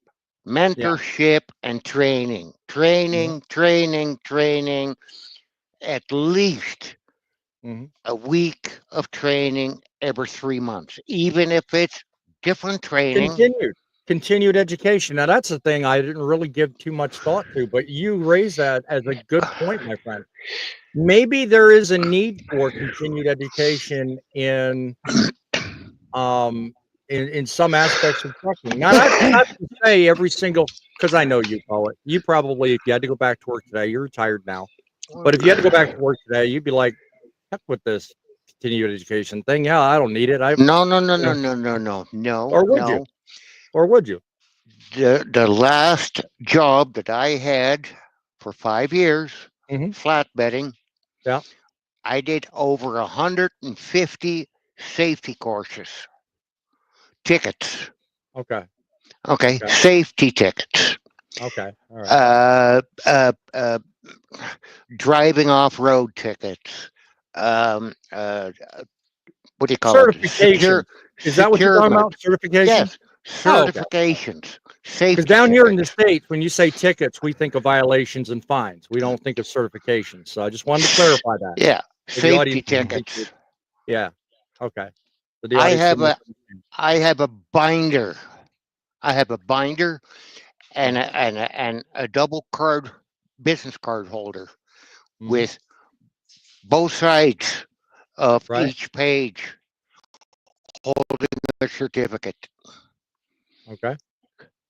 Mentorship and training. Training. At least a week of training every 3 months, even if it's different training. Continued education. Now, that's the thing I didn't really give too much thought to, but you raised that as a good point, my friend. Maybe there is a need for continued education in some aspects of trucking. Now, not to say every single, because I know you, Poet. You probably, if you had to go back to work today, you're retired now. But if you had to go back to work today, you'd be like, heck with this continued education thing. Yeah, I don't need it. No. Or would you? The last job that I had for 5 years, flatbedding, I did over 150 safety courses, tickets. Okay. Safety tickets. Okay. All right. Driving off-road tickets. What do you call certification? Is that what you're talking about? Certification? Yes. Certifications. Because down here in the States, when you say tickets, we think of violations and fines. We don't think of certifications. So I just wanted to clarify that. Yeah. Safety tickets. Yeah. Okay. So I have a binder. And a double card business card holder with both sides of each page holding a certificate. Okay.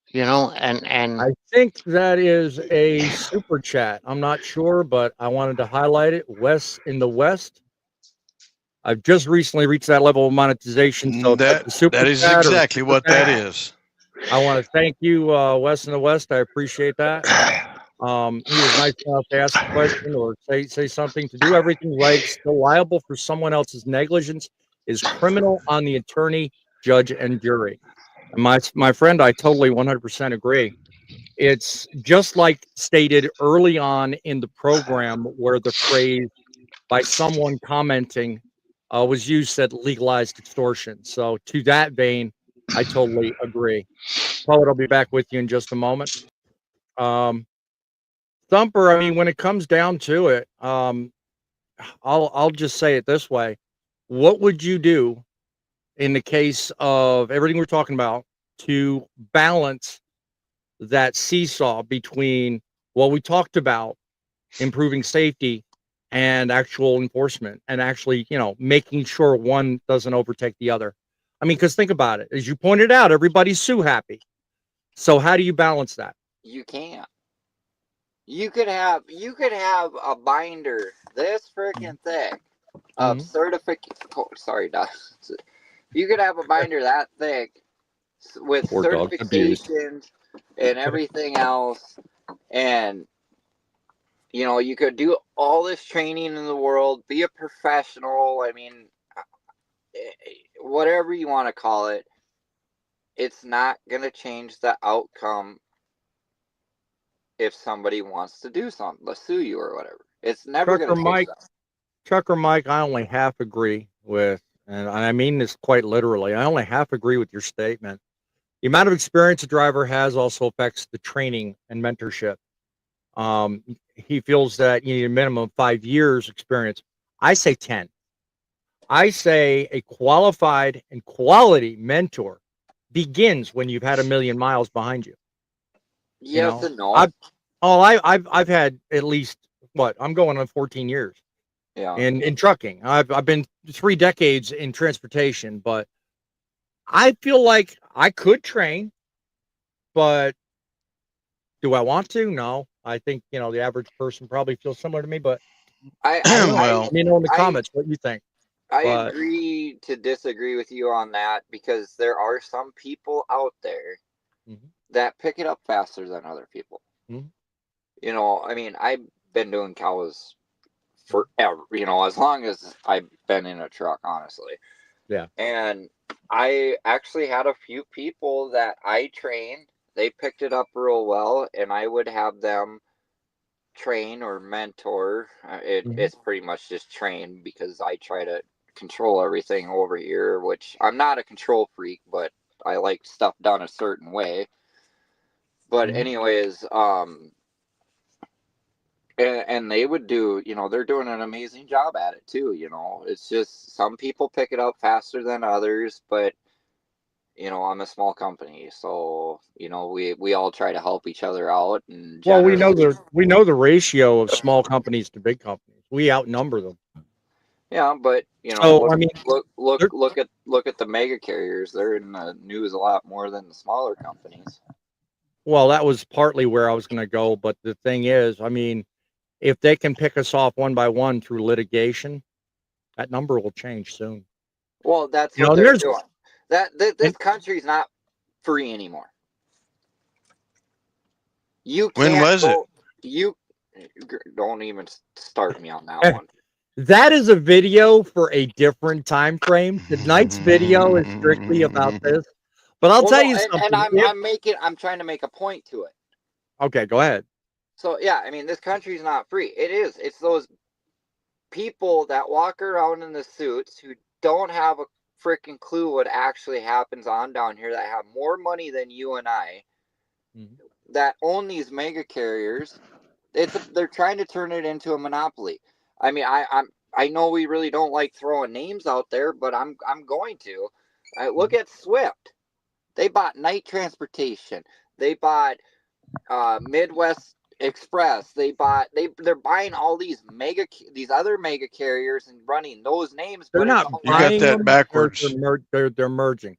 You know, and I think that is a super chat. I'm not sure, but I wanted to highlight it. Wes in the West. I've just recently reached that level of monetization. So that is exactly what that is. I want to thank you, Wes in the West. I appreciate that. He was nice enough to ask a question or say something. To do everything right, still liable for someone else's negligence is criminal on the attorney, judge, and jury. And my friend, I totally 100% agree. It's just like stated early on in the program where the phrase by someone commenting was used, said legalized extortion. So to that vein, I totally agree. Poet, I'll be back with you in just a moment. Thumper, I mean, when it comes down to it, I'll just say it this way. What would you do in the case of everything we're talking about to balance that seesaw between what we talked about, improving safety and actual enforcement and actually, making sure one doesn't overtake the other? I mean, because think about it. As you pointed out, everybody's sue happy. So how do you balance that? You can't. You could have a binder this freaking thick of certificate. Sorry, Doc. You could have a binder that thick with Poor dog's abused. certifications and everything else, and you could do all this training in the world, be a professional. I mean, whatever you want to call it, it's not going to change the outcome if somebody wants to do something, to sue you or whatever. It's never going to change that. Trucker Mike, I only half agree with, and I mean this quite literally, I only half agree with your statement. The amount of experience a driver has also affects the training and mentorship. He feels that you need a minimum of 5 years experience. I say 10. I say a qualified and quality mentor begins when you've had 1 million miles behind you. Yes and no. I've had at least I'm going on 14 years. Yeah. In trucking. I've been 3 decades in transportation, but I feel like I could train, but do I want to? No. I think, the average person probably feels similar to me, but let me know in the comments what you think. I agree to disagree with you on that, because there are some people out there that pick it up faster than other people. I mean, I've been doing cows forever, as long as I've been in a truck, honestly. Yeah. And I actually had a few people that I trained. They picked it up real well, and I would have them train or mentor. It's pretty much just train, because I try to control everything over here, which I'm not a control freak, but I like stuff done a certain way. But anyways, and they would do, they're doing an amazing job at it too. It's just some people pick it up faster than others, but I'm a small company, so we all try to help each other out. And well, we know the ratio of small companies to big companies. We outnumber them. Yeah, but So, I mean, look at the mega carriers. They're in the news a lot more than the smaller companies. Well, that was partly where I was going to go, but the thing is, I mean, if they can pick us off one by one through litigation, that number will change soon. Well, that's what they're doing. This country's not free anymore. You can't. When was it? You don't even start me on that one. That is a video for a different time frame. Tonight's video is strictly about this. But I'll tell you something. And I'm trying to make a point to it. Okay, go ahead. So yeah, I mean, this country's not free. It is. It's those people that walk around in the suits who don't have a freaking clue what actually happens on down here, that have more money than you and I, that own these mega carriers. They're trying to turn it into a monopoly. I mean, I know we really don't like throwing names out there, but I'm going to. Look at Swift. They bought Night Transportation. They bought Midwest Express. They're buying all these other mega carriers and running those names. They're not buying. You got that backwards. They're merging.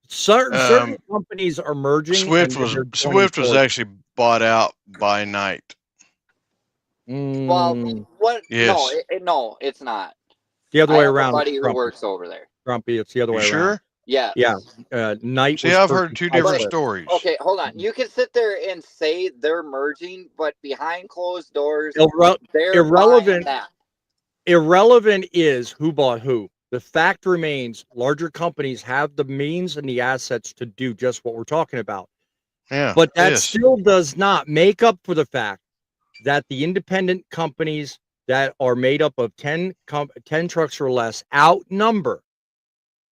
Certain companies are merging. Swift was actually bought out by Night. Well, what? Yes. No, it's not. The other way around. Somebody who works over there. Grumpy. It's the other way around. Sure. Yeah. Yeah, Knight See, was I've heard two 35 different cents. stories. Okay, hold on. You can sit there and say they're merging, but behind closed doors, they're Irrelevant. buying that. Irrelevant is who bought who. The fact remains, larger companies have the means and the assets to do just what we're talking about. Yeah. But that Yes. still does not make up for the fact that the independent companies that are made up of 10 trucks or less outnumber,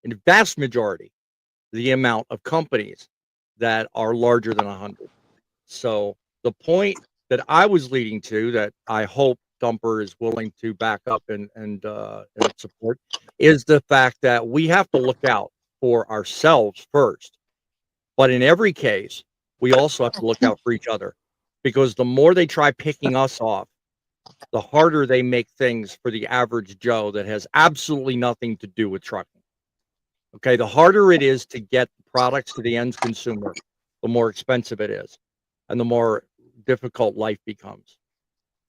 in the vast majority, the amount of companies that are larger than 100. So the point that I was leading to, that I hope Dumper is willing to back up and support, is the fact that we have to look out for ourselves first. But in every case, we also have to look out for each other, because the more they try picking us off, the harder they make things for the average Joe that has absolutely nothing to do with trucking. Okay, the harder it is to get products to the end consumer, the more expensive it is, and the more difficult life becomes.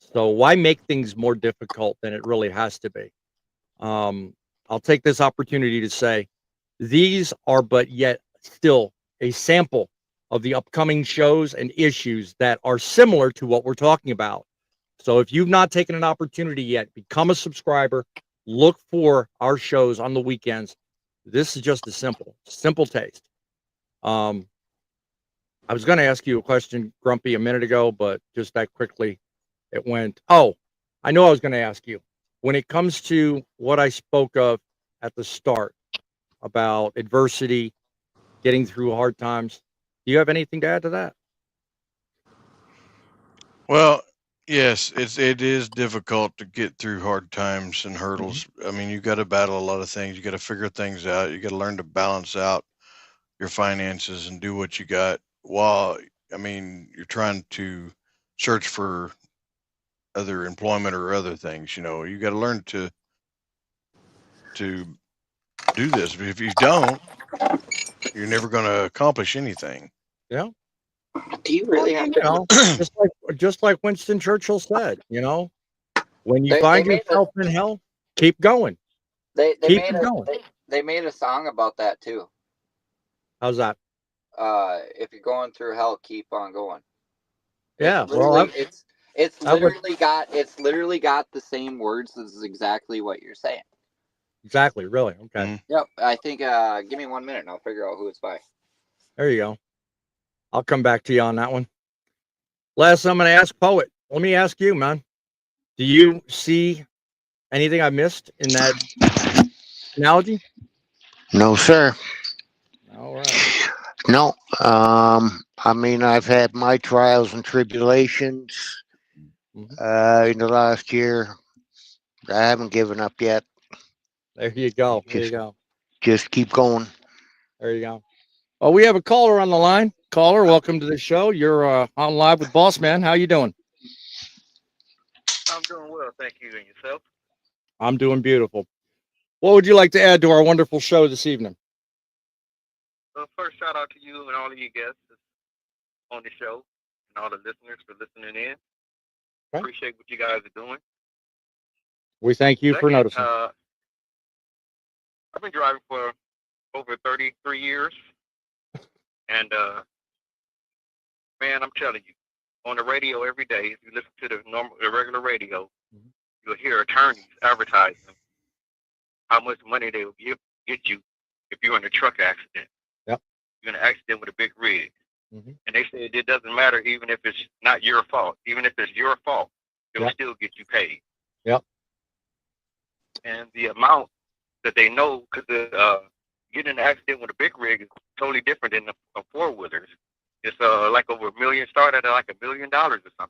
So why make things more difficult than it really has to be? I'll take this opportunity to say these are but yet still a sample of the upcoming shows and issues that are similar to what we're talking about. So if you've not taken an opportunity yet, become a subscriber, look for our shows on the weekends. This is just a simple taste. I was going to ask you a question, Grumpy, a minute ago, but just that quickly it went. Oh, I know I was going to ask you, when it comes to what I spoke of at the start about adversity, getting through hard times, do you have anything to add to that? Well, yes, it is difficult to get through hard times and hurdles. I mean, you got to battle a lot of things. You got to figure things out. You got to learn to balance out your finances and do what you got while, I mean, you're trying to search for other employment or other things. You know, you got to learn to do this. If you don't, you're never going to accomplish anything. Yeah. Do you really have to? Just like Winston Churchill said, when you They find made yourself in hell, keep going. They Keep made it going. they made a song about that too. How's that? If you're going through hell, keep on going. Yeah. It's Well, literally, it's literally got the same words. This is exactly what you're saying. exactly. Really. Okay. Yep. I think. Give me 1 minute, and I'll figure out who it's by. There you go. I'll come back to you on that one. Last, I'm going to ask Poet. Let me ask you, man. Do you see anything I missed in that analogy? No, sir. All right. No. I mean, I've had my trials and tribulations in the last year. I haven't given up yet. There you go. There you go. Just keep going. There you go. Well, we have a caller on the line. Caller, welcome to the show. You're on live with BossMan. How you doing? I'm doing well, thank you. And yourself? I'm doing beautiful. What would you like to add to our wonderful show this evening? Well, first, shout out to you and all of you guests on the show and all the listeners for listening in. Okay. Appreciate what you guys are doing. We thank you for noticing. I've been driving for over 33 years. And, man, I'm telling you, on the radio every day, if you listen to the regular radio, you'll hear attorneys advertising how much money they will get you if you're in a truck accident. Yep. You're in an accident with a big rig. Mm-hmm. And they say it doesn't matter even if it's not your fault. Even if it's your fault, it will still get you paid. Yep. And the amount that they know, because getting in an accident with a big rig is totally different than the four-wheelers. It's like over $1 million, started at like $1 million or something.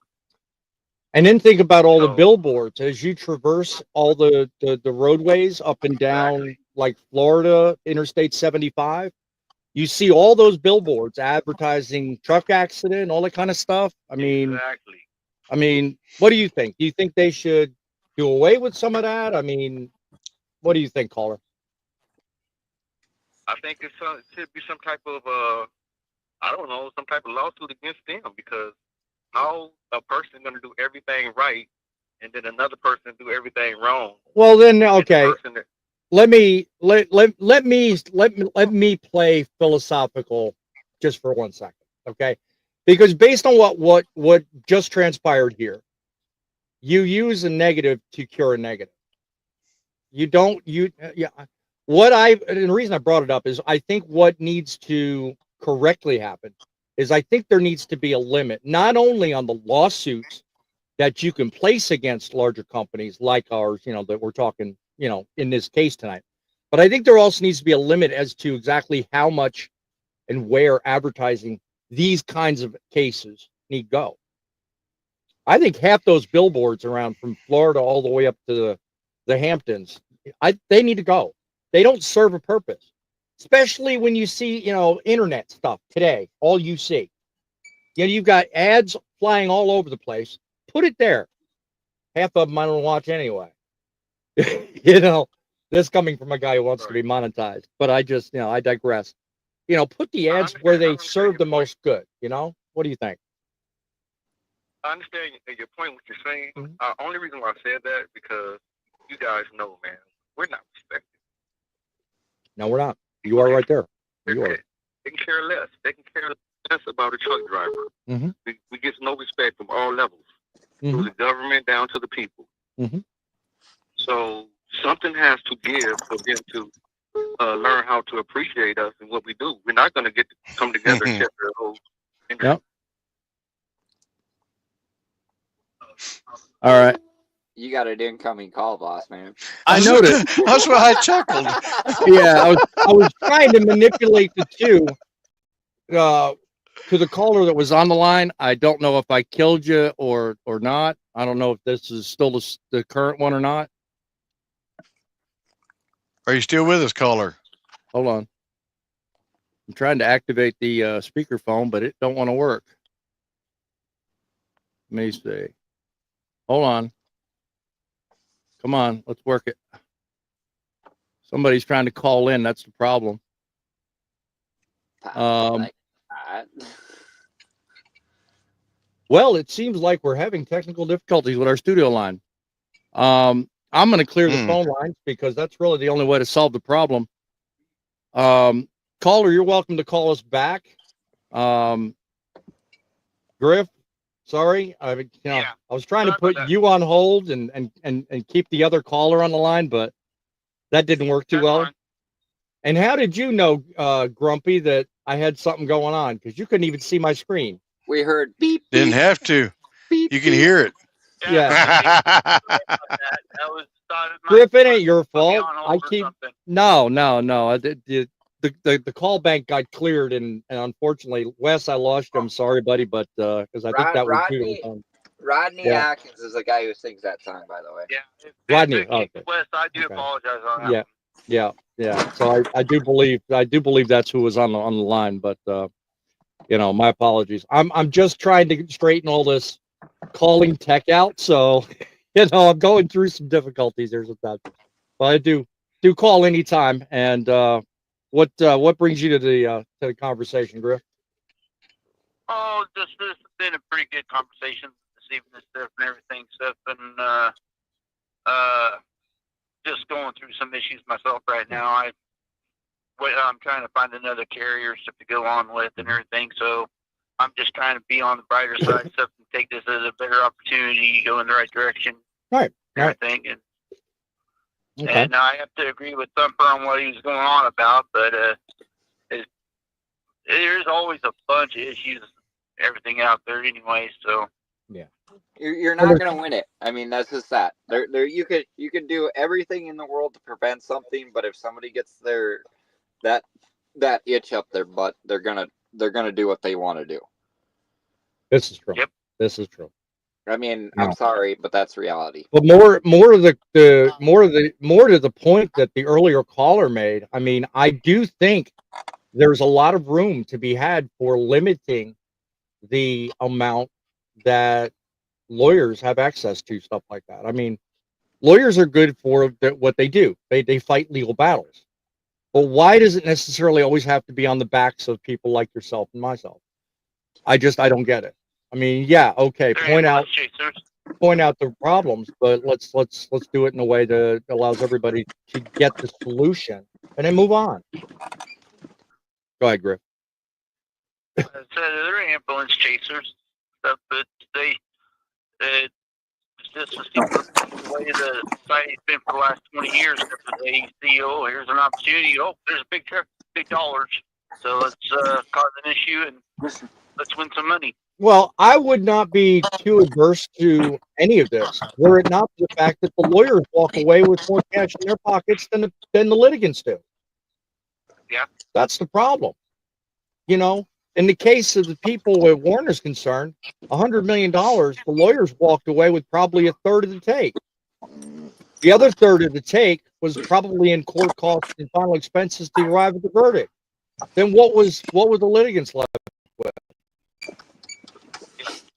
And then think about all the billboards as you traverse all the roadways up and down, like Florida, Interstate 75. You see all those billboards advertising truck accident, all that kind of stuff. I mean, what do you think? Do you think they should do away with some of that? I mean, what do you think, caller? I think it should be some type of, I don't know, some type of lawsuit against them, because how a person going to do everything right and then another person do everything wrong? Well, then, okay. let me play philosophical just for 1 second, okay? Because based on what just transpired here, you use a negative to cure a negative. You don't yeah. And the reason I brought it up is I think what needs to correctly happen is I think there needs to be a limit, not only on the lawsuits that you can place against larger companies like ours, that we're talking, in this case tonight. But I think there also needs to be a limit as to exactly how much and where advertising these kinds of cases need go. I think half those billboards around from Florida all the way up to the Hamptons, they need to go. They don't serve a purpose, especially when you see, internet stuff today, all you see. You've got ads flying all over the place. Put it there. Half of them I don't watch anyway. This coming from a guy who wants to be monetized, but I just, I digress. Put the ads where they serve the most good, What do you think? I understand your point, what you're saying. Mm-hmm. Only reason why I said that, because you guys know, man, we're not respected. No, we're not. You are right there. You are. They can care less. They can care less about a truck driver. Mm-hmm. We get no respect from all levels, mm-hmm. from the government down to the people. Mm-hmm. So something has to give for them to learn how to appreciate us and what we do. We're not going to get to come together and share the whole industry. Yep. All right. You got an incoming call, boss man. I noticed. That's why I chuckled. Yeah, I was trying to manipulate the two to the caller that was on the line. I don't know if I killed you or not. I don't know if this is still the current one or not. Are you still with us, caller? Hold on. I'm trying to activate the speakerphone, but it don't want to work. Let me see. Hold on. Come on, let's work it. Somebody's trying to call in. That's the problem. Well, it seems like we're having technical difficulties with our studio line. I'm going to clear the phone lines because that's really the only way to solve the problem. Caller, you're welcome to call us back. Griff, sorry, I was trying to put you on hold and keep the other caller on the line, but that didn't work too well. Fine. And how did you know, Grumpy, that I had something going on? Because you couldn't even see my screen. We heard beep. Didn't have to. Beep, You can hear it. Yeah. was Griff, it ain't your fault. I keep something. no. The call bank got cleared, and unfortunately, Wes, I lost you. I'm sorry, buddy, but because I think that was too. Rodney Atkins is the guy who sings that song, by the way. Yeah. Rodney. Okay. West, I do apologize on that. Yeah. So I do believe that's who was on the line, but my apologies. I'm just trying to straighten all this calling tech out, so I'm going through some difficulties here sometimes. But I do call anytime. And what brings you to the conversation, Griff? Oh, this has been a pretty good conversation this evening, stuff and everything, and just going through some issues myself right now. I'm trying to find another carrier stuff to go on with and everything, so I'm just trying to be on the brighter side stuff and take this as a better opportunity, go in the right direction, right. Everything, Okay. and I have to agree with Thumper on what he was going on about, but there's always a bunch of issues, everything out there anyway, so. Yeah. You're not going to win it. I mean, that's just that. You could do everything in the world to prevent something, but if somebody gets that itch up their butt, they're gonna do what they want to do. This is true. Yep. This is true. I mean, I'm sorry, but that's reality. But more to the point that the earlier caller made. I mean, I do think there's a lot of room to be had for limiting the amount that lawyers have access to stuff like that. I mean, lawyers are good for what they do. They fight legal battles. But why does it necessarily always have to be on the backs of people like yourself and myself? I don't get it. I mean, yeah, okay, point out. point out the problems, but let's do it in a way that allows everybody to get the solution and then move on. Go ahead, Griff. So they're ambulance chasers, stuff, but it's just the way the society's been for the last 20 years. They see, oh, here's an opportunity. Oh, there's a big truck, big dollars. So let's cause an issue and let's win some money. Well, I would not be too adverse to any of this were it not for the fact that the lawyers walk away with more cash in their pockets than the litigants do. Yeah. That's the problem. You know, in the case of the people where Werner's concerned, $100 million, the lawyers walked away with probably a third of the take. The other third of the take was probably in court costs and final expenses to arrive at the verdict. Then what was the litigants left with?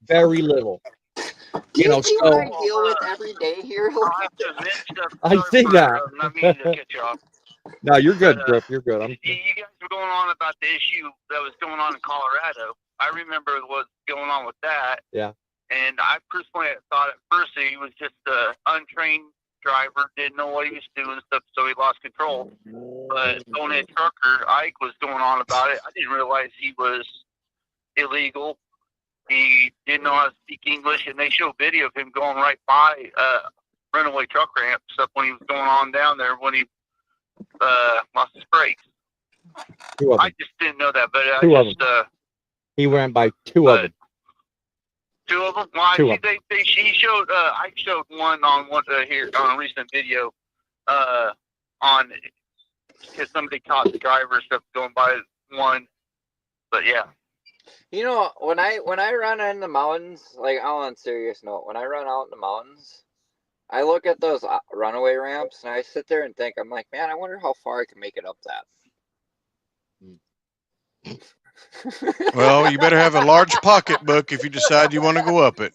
Very little. You know, so what I deal with every day here? I think that. Not meaning to cut you off. No, you're good, Griff. You're good. You guys were going on about the issue that was going on in Colorado. I remember what's going on with that. Yeah. And I personally thought at first he was just an untrained driver, didn't know what he was doing, stuff, so he lost control. But owning a trucker, Ike was going on about it. I didn't realize he was illegal. He didn't know how to speak English, and they show video of him going right by runaway truck ramp stuff when he was going on down there when he lost his brakes. I just didn't know that, but he ran by two of them. Two of them? Well, he showed. I showed one on here on a recent video. On because somebody caught the driver stuff going by one, but yeah. You know, when I run in the mountains, like on a serious note, when I run out in the mountains, I look at those runaway ramps and I sit there and think, I'm like, man, I wonder how far I can make it up that. Well, you better have a large pocketbook if you decide you want to go up it.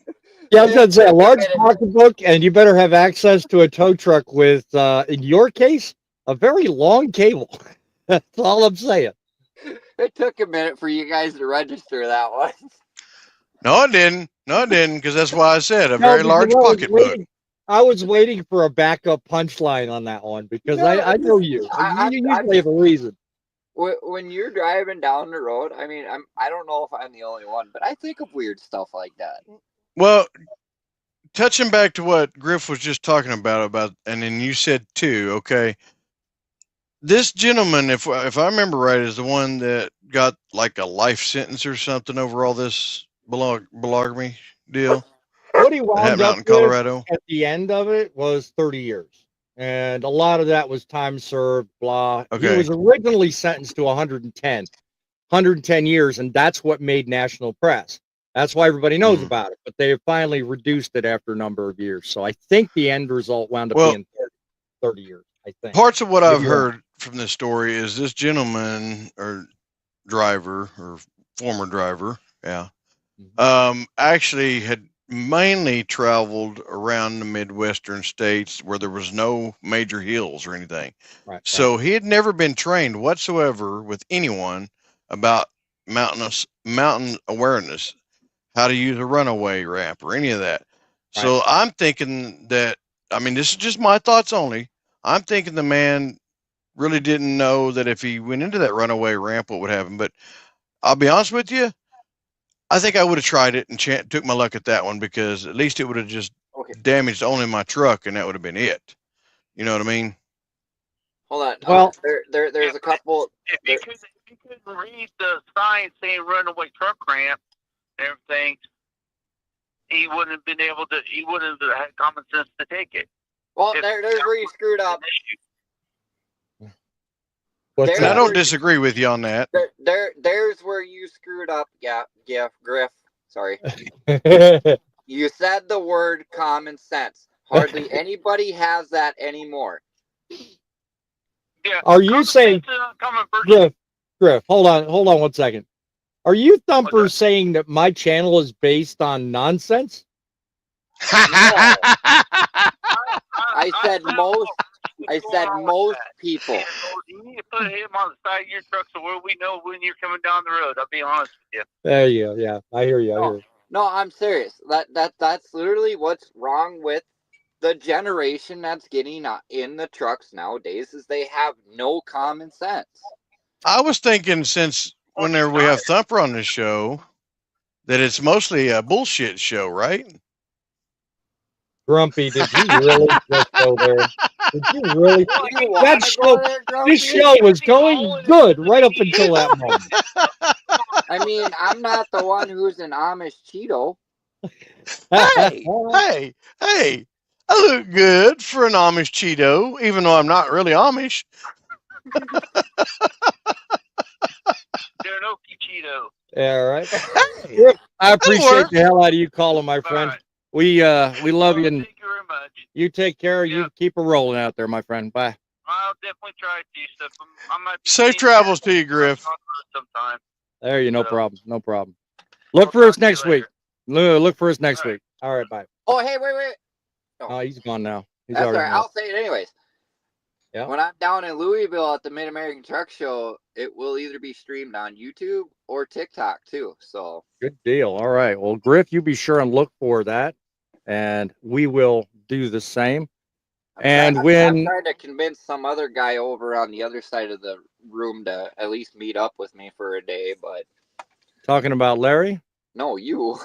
Yeah, I was going to say a large pocketbook, and you better have access to a tow truck with, in your case, a very long cable. That's all I'm saying. It took a minute for you guys to register that one. No, it didn't. No, it didn't, because that's why I said a very large pocketbook. I was waiting for a backup punchline on that one because I know you. You usually have a reason. When you're driving down the road, I mean, I don't know if I'm the only one, but I think of weird stuff like that. Well, touching back to what Griff was just talking about, and then you said too, okay. This gentleman, if I remember right, is the one that got like a life sentence or something over all this balogamy deal. What he wound up in Colorado at the end of it was 30 years. And a lot of that was time served, blah. Okay. He was originally sentenced to 110 years, and that's what made national press. That's why everybody knows about it. But they have finally reduced it after a number of years. So I think the end result wound up being 30 years, I think. Parts of what I've heard from this story is this gentleman or driver or former driver, actually had mainly traveled around the Midwestern states where there was no major hills or anything. Right, so he had never been trained whatsoever with anyone about mountain awareness, how to use a runaway ramp or any of that. Right. So I'm thinking that, I mean, this is just my thoughts only. I'm thinking the man really didn't know that if he went into that runaway ramp, what would happen. But I'll be honest with you, I think I would have tried it and took my luck at that one, because at least it would have just damaged only my truck, and that would have been it. You know what I mean? Hold on. Well, there's a couple. If you couldn't read the sign saying runaway truck ramp and everything, he wouldn't have been able to. He wouldn't have had common sense to take it. Well, there's where you screwed up. I don't disagree with you on that. There's where you screwed up. Yeah, Griff. Sorry. You said the word common sense. Hardly anybody has that anymore. Yeah. Are you saying, Griff? Hold on 1 second. Are you thumpers saying that my channel is based on nonsense? No. I said most people. You need to put him on the side of your truck so we know when you're coming down the road. I'll be honest with you. There you go. Yeah, I hear you. No, I'm serious. That's literally what's wrong with the generation that's getting in the trucks nowadays is they have no common sense. I was thinking since whenever we have Thumper on the show, that it's mostly a bullshit show, right? Grumpy, did you really just go there? Did you really? You That wanna show, go there, Grumpy? this show was going good right up until that moment. I mean, I'm not the one who's an Amish Cheeto. Hey, I look good for an Amish Cheeto, even though I'm not really Amish. Cherokee Cheeto. Yeah, right. Hey, I appreciate work. the hell out of you calling, my friend. right. We love you, and Thank you very much. you take care. Yeah. You keep it rolling out there, my friend. Bye. I'll definitely try to stuff. I might be Safe travels to you, Griff. sometime. There you, no So- problem, no problem. Look for us next week. Look for us next week. All right, bye. Oh, hey, wait. Oh, he's gone now. He's That's all already right. gone. I'll say it anyways. Yeah. When I'm down in Louisville at the Mid-American Truck Show, it will either be streamed on YouTube or TikTok too. So Good deal. All right. Well, Griff, you be sure and look for that, and we will do the same. And I'm when trying to convince some other guy over on the other side of the room to at least meet up with me for a day, but talking about Larry. no, you.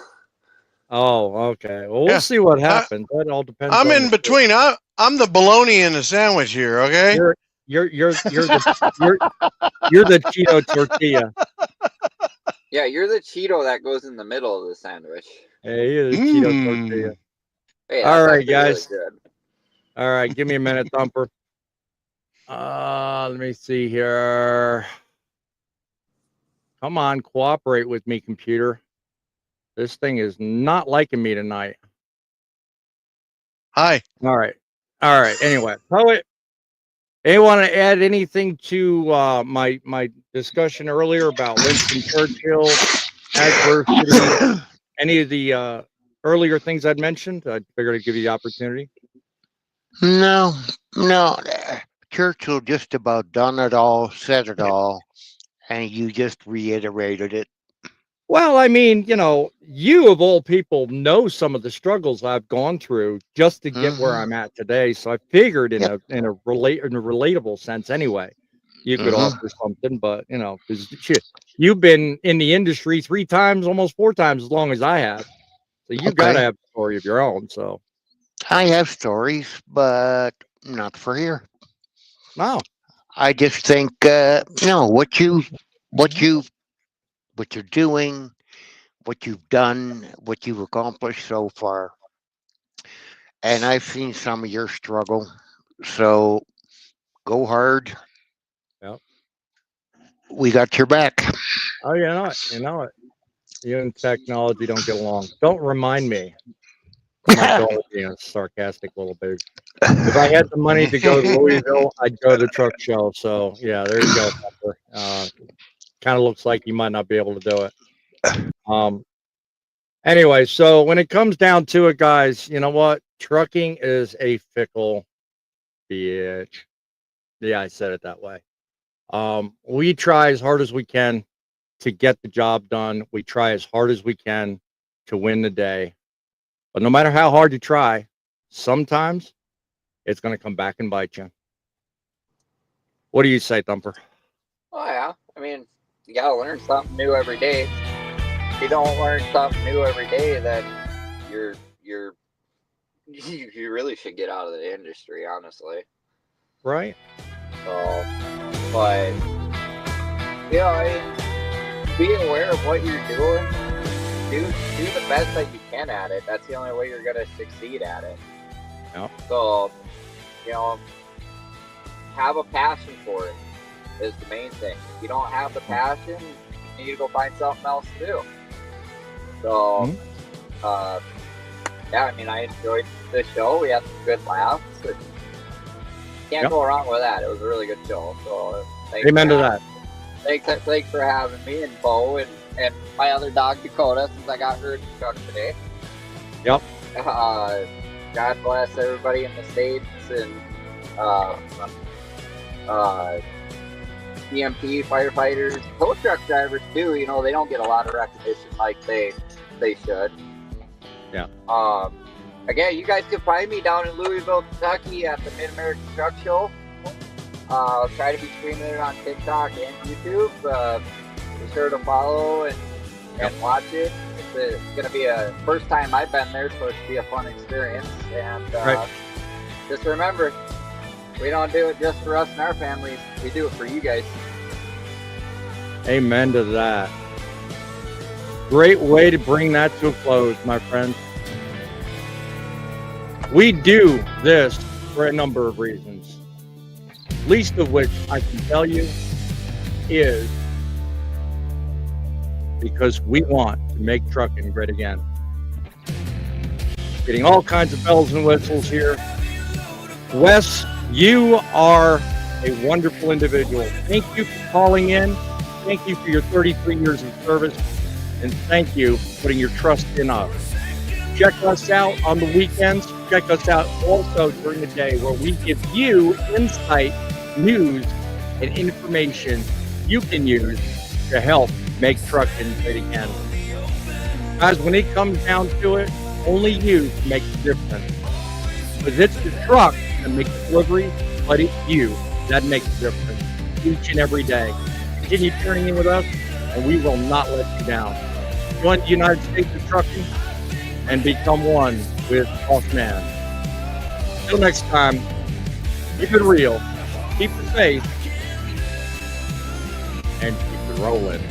Oh, okay. Well, we'll Yeah. see what happens. That all depends. I'm on in the- between. I'm the bologna in the sandwich here. Okay. You're the Cheeto tortilla. Yeah, you're the Cheeto that goes in the middle of the sandwich. Hey, you're the Cheeto tortilla. Hey, All that's right, actually really guys. good. All right, give me a minute, Thumper. Let me see here. Come on, cooperate with me, computer. This thing is not liking me tonight. Hi. All right. Anyway, Poet, anyone want to add anything to my discussion earlier about Winston Churchill, adversity, any of the earlier things I'd mentioned? I figured I'd give you the opportunity. No. Churchill just about done it all, said it all, and you just reiterated it. Well, I mean, you of all people know some of the struggles I've gone through just to get where I'm at today. So I figured in a relatable sense anyway, you could offer something, but because you've been in the industry 3 times, almost 4 times as long as I have. So you got to have a story of your own. So I have stories, but not for here. no, I just think what you're doing, what you've done, what you've accomplished so far. And I've seen some of your struggle. So go hard. Yep. We got your back. Oh, you know it. You and technology don't get along. Don't remind me. My daughter being a sarcastic little bit. If I had the money to go to Louisville, I'd go to the truck show. So yeah, there you go. Kind of looks like you might not be able to do it. Anyway, so when it comes down to it, guys, you know what? Trucking is a fickle bitch. Yeah, I said it that way. We try as hard as we can to get the job done. We try as hard as we can to win the day. But no matter how hard you try, sometimes it's going to come back and bite you. What do you say, Thumper? Oh yeah, I mean, you gotta learn something new every day. If you don't learn something new every day, then you really should get out of the industry, honestly. Right. So, but be aware of what you're doing. Do the best that you can at it. That's the only way you're gonna succeed at it. Yep. So, have a passion for it is the main thing. If you don't have the passion, you need to go find something else to do. So, I mean, I enjoyed the show. We had some good laughs. Can't go wrong with that. It was a really good show. So, Amen to that. Thanks for having me and Bo and my other dog Dakota, since I got her in the truck today. Yep. God bless everybody in the States and EMT firefighters, tow truck drivers too. They don't get a lot of recognition like they they should. Yeah. Again, you guys can find me down in Louisville, Kentucky at the Mid-American Truck Show. I'll try to be streaming it on TikTok and YouTube. Be sure to follow and watch it. It's going to be a first time I've been there, so it should be a fun experience. And just remember, we don't do it just for us and our families. We do it for you guys. Amen to that. Great way to bring that to a close, my friends. We do this for a number of reasons, least of which I can tell you is because we want to make trucking great again. Getting all kinds of bells and whistles here. Wes, you are a wonderful individual. Thank you for calling in. Thank you for your 33 years of service. And thank you for putting your trust in us. Check us out on the weekends. Check us out also during the day, where we give you insight, news, and information you can use to help make trucking great again. Guys, when it comes down to it, only you can make the difference. Because it's the truck that makes the delivery, but it's you that makes the difference each and every day. Continue tuning in with us, and we will not let you down. Join the United States of Trucking and become one with BossMan. Until next time, keep it real, keep the faith, and keep it rolling.